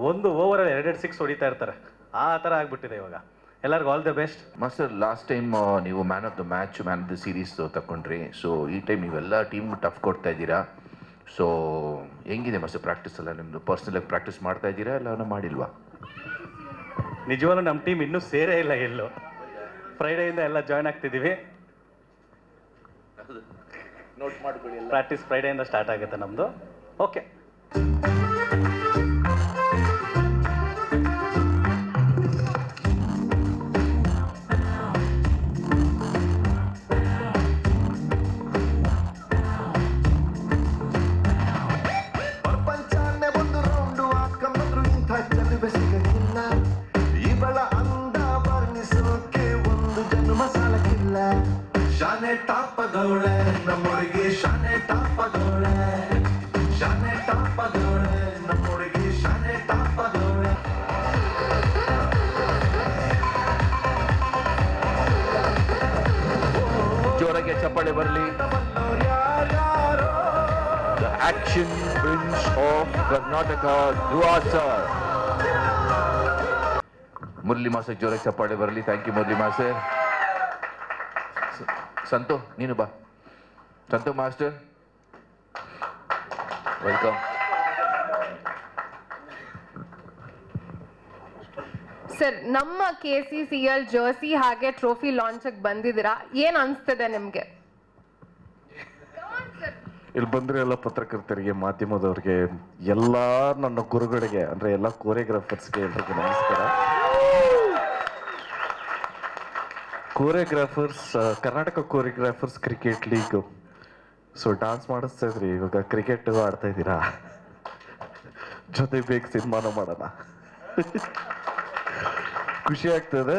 ಒಂದು ಓವರಲ್ಲಿ 2 6 ಹೊಡಿತಾ ಇರ್ತಾರೆ. ಆ ಥರ ಆಗಿಬಿಟ್ಟಿದೆ ಇವಾಗ. ಎಲ್ಲರಿಗೂ all the best. Master, last time ನೀವು man of the match, man of the series ತಗೊಂಡ್ರಿ. ಸೊ ಈ ಟೈಮ್ ನೀವೆಲ್ಲ ಟೀಮ್ ಟಫ್ ಕೊಡ್ತಾ ಇದ್ದೀರಾ. ಸೊ ಹೆಂಗಿದೆ ಮಾಸ್ಟರ್ ಪ್ರಾಕ್ಟೀಸ್ ಎಲ್ಲ? ನಿಮ್ಮದು ಪರ್ಸ್ನಲಾಗಿ ಪ್ರಾಕ್ಟೀಸ್ ಮಾಡ್ತಾ ಇದ್ದೀರಾ ಇಲ್ಲ ಮಾಡಿಲ್ವಾ? ನಿಜವಾಗ್ಲೂ ನಮ್ಮ ಟೀಮ್ ಇನ್ನೂ ಸೇರೇ ಇಲ್ಲ ಎಲ್ಲೂ. ಫ್ರೈಡೆಯಿಂದ ಎಲ್ಲ ಜಾಯ್ನ್ ಆಗ್ತಿದ್ದೀವಿ. ನೋಟ್ ಮಾಡ್ಕೊಳ್ಳಿ. ಪ್ರಾಕ್ಟೀಸ್ ಫ್ರೈಡೆಯಿಂದ ಸ್ಟಾರ್ಟ್ ಆಗುತ್ತೆ ನಮ್ಮದು. ಓಕೆ. ಪ್ರಪಂಚನೇ ಒಂದು ರೌಂಡು ಹಾಕೊಂಡ್ರು ಇಂಥ ಚೆಲುವೆ ಸಿಗಲಿಲ್ಲ. ಇವಳ ಅಂದ ವರ್ಣಿಸೋ ಶಾನೆ ಟಾಪದವಳೆ ನಮ್ಮೊಳಗೆ ಶಾನೆ ಟಾಪದವಳೆ ಶಾನೆ ಟಾಪದವಳೆ ನಮ್ಮೊಳಗೆ ಶಾನೆ ಟಾಪದವಳೆ ಜೋರಾಗಿ ಚಪ್ಪಾಳೆ ಬರಲಿ. The action prince of Karnataka, Dhruva sir. Murali master ಜೋರಾಗಿ ಚಪ್ಪಾಳೆ ಬರಲಿ. Thank you Murali master. Santu ನೀನು ಬಾ. Santu master welcome. ಸರ್, ನಮ್ಮ KCCL ಜರ್ಸಿ ಹಾಗೆ ಟ್ರೋಫಿ ಲಾಂಚ್ ಬಂದಿದ್ದೀರಾ, ಏನ್ ಅನ್ಸ್ತದೆ ನಿಮ್ಗೆ? ಇಲ್ಲಿ ಬಂದರೆ ಎಲ್ಲ ಪತ್ರಕರ್ತರಿಗೆ, ಮಾಧ್ಯಮದವ್ರಿಗೆ, ಎಲ್ಲ ನನ್ನ ಗುರುಗಳಿಗೆ ಅಂದರೆ ಎಲ್ಲ ಕೋರಿಯೋಗ್ರಾಫರ್ಸ್ಗೆ ಎಲ್ರಿಗೂ ನಮಸ್ಕಾರ. ಕೋರಿಯೋಗ್ರಾಫರ್ಸ್, Karnataka ಕೋರಿಯೋಗ್ರಾಫರ್ಸ್ cricket league. So dance ಮಾಡಿಸ್ತಾ ಇದ್ರಿ, ಇವಾಗ ಕ್ರಿಕೆಟ್ ಆಡ್ತಾ ಇದ್ದೀರಾ, ಜೊತೆಗೆ ಬೇಗ ಸಿನಿಮಾನ ಮಾಡೋಣ. ಖುಷಿ ಆಗ್ತದೆ.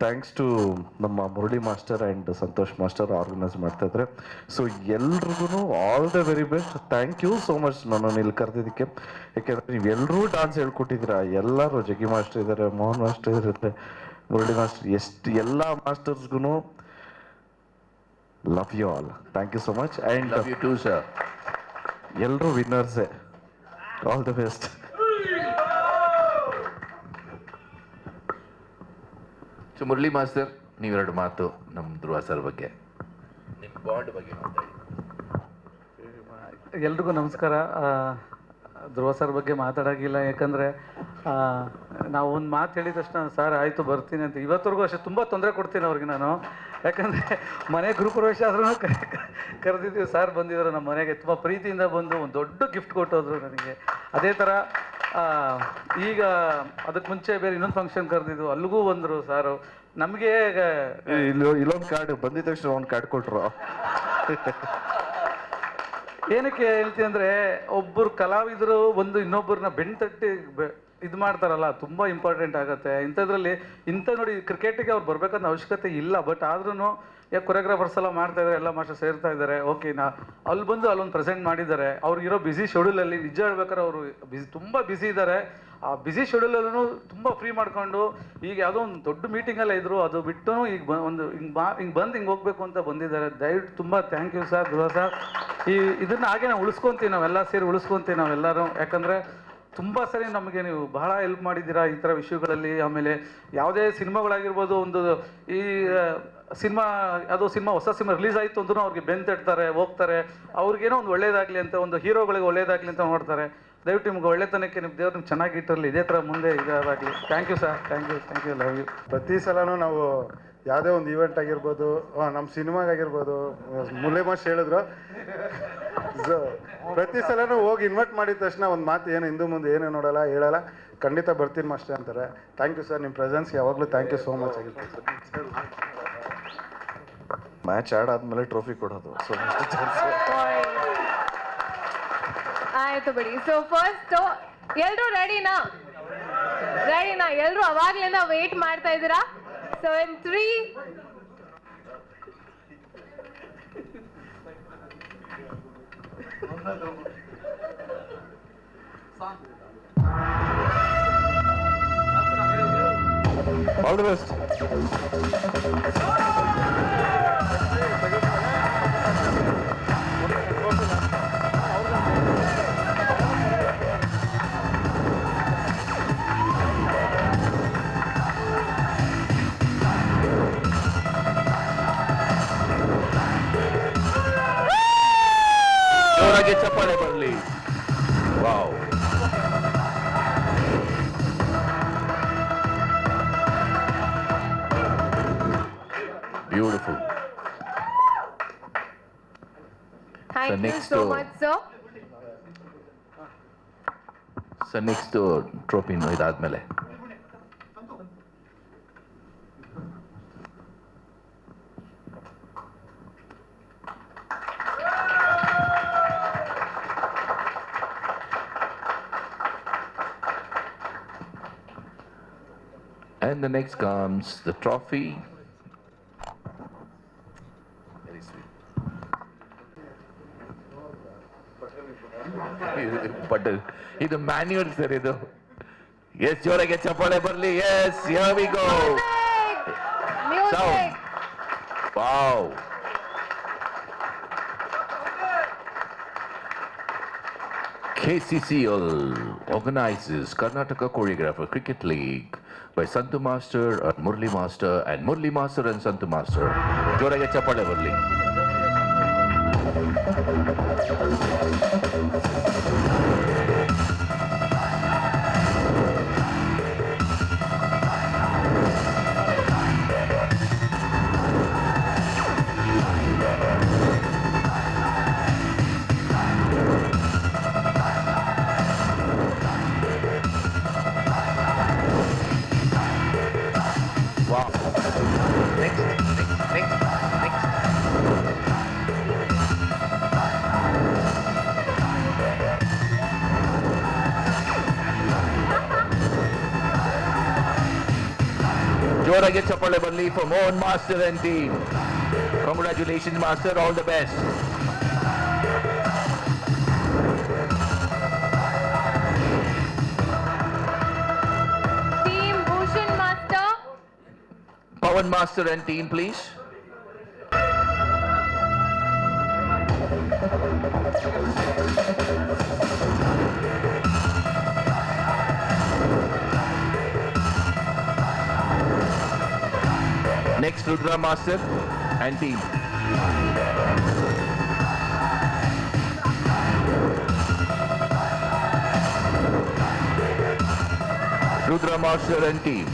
ಥ್ಯಾಂಕ್ಸ್ ಟು ನಮ್ಮ Murali master and Santosh master organise ಮಾಡ್ತಾ ಇದ್ದಾರೆ. ಸೊ ಎಲ್ರಿಗೂ all the very best. Thank you so much ನನ್ನನ್ನು ಇಲ್ಲಿ ಕರೆದಿದ್ದಕ್ಕೆ. ಯಾಕೆಂದರೆ ನೀವೆಲ್ಲರೂ ಡಾನ್ಸ್ ಹೇಳ್ಕೊಟ್ಟಿದ್ದೀರಾ. ಎಲ್ಲರೂ, ಜಗ್ಗಿ ಮಾಸ್ಟರ್ ಇದ್ದಾರೆ, ಮೋಹನ್ ಮಾಸ್ಟರ್ ಇರುತ್ತೆ, ಮುರಳಿ ಮಾಸ್ಟರ್, ಎಲ್ಲ ಮಾಸ್ಟರ್ಸ್ಗೂ love you all. Thank you so much. And love you too sir. ಎಲ್ಲರೂ ವಿನ್ನರ್ಸೇ. All the best. So Murali master, ನೀವೆರಡು ಮಾತು ನಮ್ಮ ಧ್ರುವ ಸರ್ ಬಗ್ಗೆ, ನಿಮ್ಮ ಬಾಂಡ್ ಬಗ್ಗೆ ಮಾತಾಡಿ. ಎಲ್ರಿಗೂ ನಮಸ್ಕಾರ. ಧ್ರುವ ಸರ್ ಬಗ್ಗೆ ಮಾತಾಡೋಕ್ಕಿಲ್ಲ, ಯಾಕಂದರೆ ನಾವು ಒಂದು ಮಾತು ಹೇಳಿದ ತಕ್ಷಣ ಸರ್ ಆಯಿತು ಬರ್ತೀನಿ ಅಂತ. ಇವತ್ತರೆಗೂ ಅಷ್ಟೇ ತುಂಬ ತೊಂದರೆ ಕೊಡ್ತೀನಿ ಅವ್ರಿಗೆ ನಾನು. ಯಾಕಂದರೆ ಮನೆ ಗೃಹಪ್ರವೇಶ ಆದ್ರೂ ಕರೆದಿದ್ದೀವಿ, ಸರ್ ಬಂದಿದ್ದರು ನಮ್ಮ ಮನೆಗೆ, ತುಂಬ ಪ್ರೀತಿಯಿಂದ ಬಂದು ಒಂದು ದೊಡ್ಡ ಗಿಫ್ಟ್ ಕೊಟ್ಟೋದ್ರು ನನಗೆ. ಅದೇ ಥರ ಈಗ ಅದಕ್ಕೆ ಮುಂಚೆ ಬೇರೆ ಇನ್ನೊಂದು ಫಂಕ್ಷನ್ ಕರೆದಿದ್ದು, ಅಲ್ಲಿಗೂ ಬಂದರು ಸಾರು. ನಮಗೆ ಇಲ್ಲೊಂದು ಕಾರ್ಡ್ ಬಂದಿದ ತಕ್ಷಣ ಒಂದು ಕಾರ್ಡ್ ಕೊಟ್ಟರು. ಏನಕ್ಕೆ ಹೇಳ್ತೀನಿ ಅಂದರೆ, ಒಬ್ಬರು ಕಲಾವಿದರು ಒಂದು ಇನ್ನೊಬ್ಬರನ್ನ ಬೆನ್ನು ತಟ್ಟಿ ಇದು ಮಾಡ್ತಾರಲ್ಲ, ತುಂಬ ಇಂಪಾರ್ಟೆಂಟ್ ಆಗುತ್ತೆ ಇಂಥದ್ರಲ್ಲಿ. ನೋಡಿ, ಕ್ರಿಕೆಟಿಗೆ ಅವ್ರು ಬರಬೇಕನ್ನೋ ಅವಶ್ಯಕತೆ ಇಲ್ಲ, ಬಟ್ ಆದ್ರೂ ಯಾಕೆ ಕೊರಿಯೋಗ್ರಾಫರ್ಸ್ ಎಲ್ಲ ಮಾಡ್ತಾ ಇದ್ದಾರೆ, ಎಲ್ಲ ಮಾಸ್ಟರ್ ಸೇರ್ತಾ ಇದ್ದಾರೆ. ಓಕೆ, ಅಲ್ಲಿ ಬಂದು ಅಲ್ಲೊಂದು ಪ್ರೆಸೆಂಟ್ ಮಾಡಿದ್ದಾರೆ. ಅವ್ರಿಗಿರೋ ಬ್ಯುಸಿ ಶೆಡ್ಯೂಲಲ್ಲಿ ನಿಜ ಹೇಳ್ಬೇಕಾದ್ರೆ ಅವರು ತುಂಬ ಬ್ಯುಸಿ ಇದ್ದಾರೆ. ಆ ಬ್ಯುಸಿ ಶೆಡ್ಯೂಲಲ್ಲೂ ತುಂಬ ಫ್ರೀ ಮಾಡಿಕೊಂಡು ಈಗ ಯಾವುದೋ ಒಂದು ದೊಡ್ಡ ಮೀಟಿಂಗಲ್ಲೇ ಇದ್ದರು, ಅದು ಬಿಟ್ಟು ಈಗ ಒಂದು ಹಿಂಗೆ ಬಂದು ಹೋಗಬೇಕು ಅಂತ ಬಂದಿದ್ದಾರೆ. ದಯವಿಟ್ಟು ತುಂಬ thank you sir, Dhruva sir. ಇದನ್ನು ಹಾಗೆ ನಾವು ಉಳಿಸ್ಕೊತೀವಿ, ನಾವೆಲ್ಲ ಸೇರಿ ಉಳಿಸ್ಕೊತೀವಿ ನಾವೆಲ್ಲರೂ. ಯಾಕಂದರೆ ತುಂಬ ಸರಿ ನಮಗೆ ನೀವು ಬಹಳ ಹೆಲ್ಪ್ ಮಾಡಿದ್ದೀರಾ ಈ ಥರ ವಿಷಯಗಳಲ್ಲಿ. ಆಮೇಲೆ ಯಾವುದೇ ಸಿನಿಮಾಗಳಾಗಿರ್ಬೋದು, ಒಂದು ಈ ಸಿನಿಮಾ ಯಾವುದೋ ಹೊಸ ಸಿನಿಮಾ ರಿಲೀಸ್ ಆಯಿತು ಅಂದ್ರೂ ಅವ್ರಿಗೆ ಬೆನ್ನು ತಟ್ತಾರೆ, ಹೋಗ್ತಾರೆ, ಅವ್ರಿಗೇನೋ ಒಂದು ಒಳ್ಳೇದಾಗಲಿ ಅಂತ, ಒಂದು ಹೀರೋಗಳಿಗೆ ಒಳ್ಳೇದಾಗಲಿ ಅಂತ ನೋಡ್ತಾರೆ. ದಯವಿಟ್ಟು ನಿಮ್ಗೆ ಒಳ್ಳೆತನಕ್ಕೆ ನಿಮ್ಮ ದೇವ್ರು ನಿಮ್ಗೆ ಚೆನ್ನಾಗಿ ಇಟ್ಟಿರಲಿ, ಇದೇ ಥರ ಮುಂದೆ ಇದಾಗಲಿ. Thank you sir, thank you, love you. ಪ್ರತಿ ಸಲನೂ ನಾವು ಯಾವುದೇ ಒಂದು ಈವೆಂಟ್ ಆಗಿರ್ಬೋದು, ನಮ್ಮ ಸಿನಿಮಾಗಾಗಿರ್ಬೋದು, ಮುರಳಿ ಮಾಸ್ಟರ್ ಹೇಳಿದ್ರು, ಪ್ರತಿ ಸಲನೂ ಹೋಗಿ ಇನ್ವೈಟ್ ಮಾಡಿದ ತಕ್ಷಣ ಒಂದು ಮಾತು, ಏನು ಹಿಂದೂ ಮುಂದೆ ಏನು ನೋಡಲ್ಲ, ಹೇಳಲ್ಲ, ಖಂಡಿತ ಬರ್ತೀನಿ ಮಾಸ್ಟರ್ ಅಂತಾರೆ. ಥ್ಯಾಂಕ್ ಯು ಸರ್, ನಿಮ್ಮ ಪ್ರೆಸೆನ್ಸ್ ಯಾವಾಗಲೂ ಥ್ಯಾಂಕ್ ಯು ಸೋ ಮಚ್ ಆಗಿರ್ತದೆ. ಮ್ಯಾಚ್ ಆಡಾದ್ಮೇಲೆ ಟ್ರೋಫಿ ಕೊಡೋದು. ಸೊ ಆಯ್ತು ಬಿಡಿ. ಸೊ ಫಸ್ಟ್ ಎಲ್ರು ರೆಡಿನಾ? ಎಲ್ರು ಅವಾಗ್ಲಿಂದ ವೇಟ್ ಮಾಡ್ತಾ ಇದ್ದೀರಾ? So in 3 all the best. ಜೋರಾಗಿ ಚಪ್ಪಾಳೆ ಬರಲಿ. Wow, beautiful. Thank you so much sir. Sir next trophy ಇದಾದ್ಮೇಲೆ And the next comes the trophy. But ಇದು ಮ್ಯಾನ್ಯೂಲ್ ಸರ್ ಇದು. ಎಸ್, ಜೋರಾಗೆ ಚಪ್ಪಾಳೆ ಬರಲಿ. Yes, here we go. Sound. Wow. KCCL organizes Karnataka Choreographer Cricket League by Santu Master and Murli Master and Murli Master and Santu Master. ಜೋರಾಗೆ ಚಪ್ಪಾಳೆ ಬರಲಿ. Wow. Next. ಜೋರಾಗಿ ಚಪ್ಪಾಳೆ ಬರಲಿ for Mohan Master and team. Congratulations, Master. All the best. Team Bhushan Master. Pawan Master and team, please. Next, Rudra Master and team. Rudra Master and team.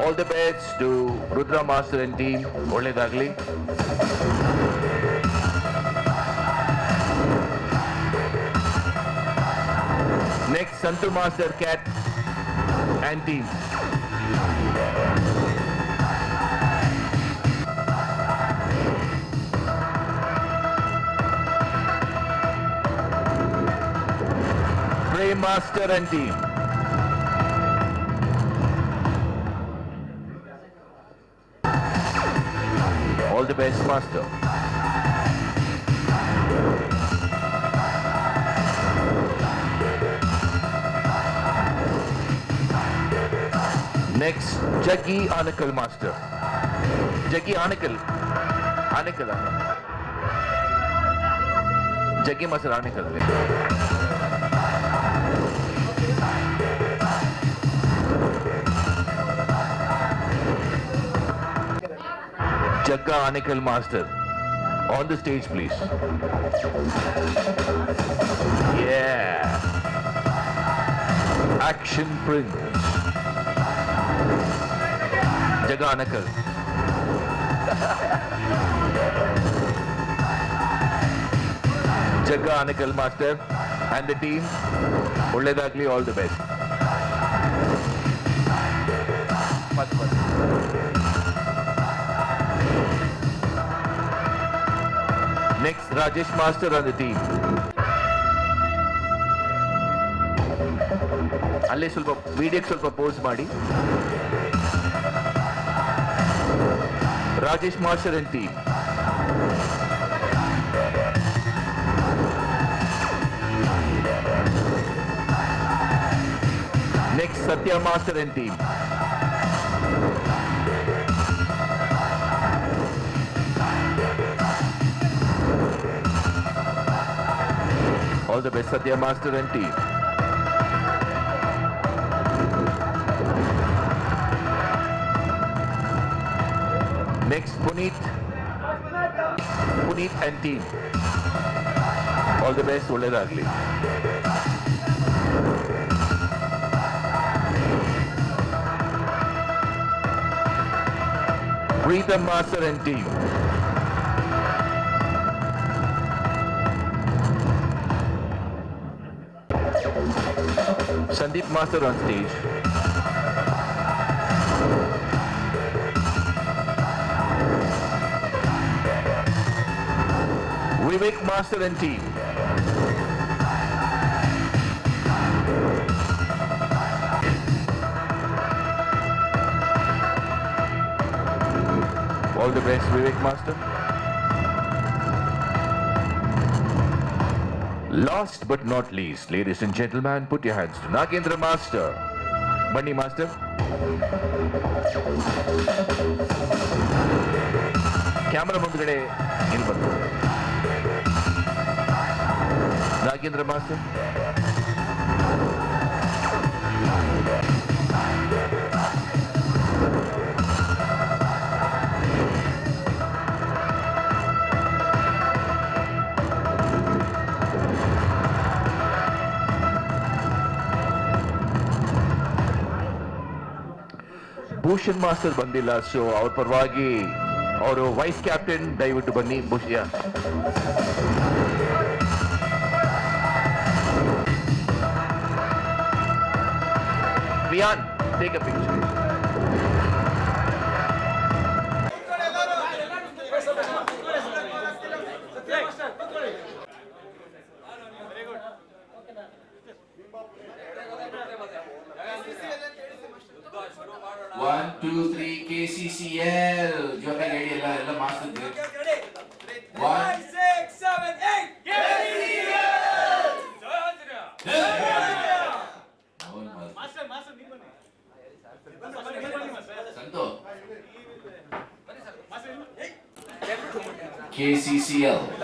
All the best to Rudra Master and team. ಒಳ್ಳೆದಾಗ್ಲಿ. Next, Santu Master Cat and team. Prem Master and team. All the best, Master. Next, Jaggi Anakal Master. Jaggi Anakal. Anakal. Jaggi Master Anakal. Jagga Anakal Master. On the stage, please. Yeah. Action Prince. Jagga Anakal. Jagga Anakal Master and the team. ಒಳ್ಳೆದಾಗ್ಲಿ, all the best. Next, Rajesh Master and the team. ಅಲ್ಲೇ ಸ್ವಲ್ಪ ವಿಡಿಯೋಕ್ಕೆ ಸ್ವಲ್ಪ pose ಮಾಡಿ. Rajesh Master and team. Next, Satya Master and team. All the best, Satya Master and team. Next, Puneet and team. All the best, ಒಳ್ಳೆದಾಗ್ಲಿ. Preetham Master and team. Sandeep Master on stage. Vivek Master and team. All All the best, Vivek Master. Last but not least, ladies and gentlemen, put your hands to Nagendra Master. Bunny Master. Camera ಮುಂದ್ಗಡೆ ಇಲ್ಲಿ ಬಂದು Nagendra Master. Bhushan master ಬಂದಿಲ್ಲ, so ಅವ್ರ ಪರವಾಗಿ ಅವರು vice captain ದಯವಿಟ್ಟು ಬನ್ನಿ. Riyan, take a picture. One, two, three, KCCL. ಜೊತೆಗೆ ಹೇಳಿ ಎಲ್ಲ ಮಾಸ್ಟರ್. 1, 6, 7, 8. KCCL. ಸಂತು. KCCL.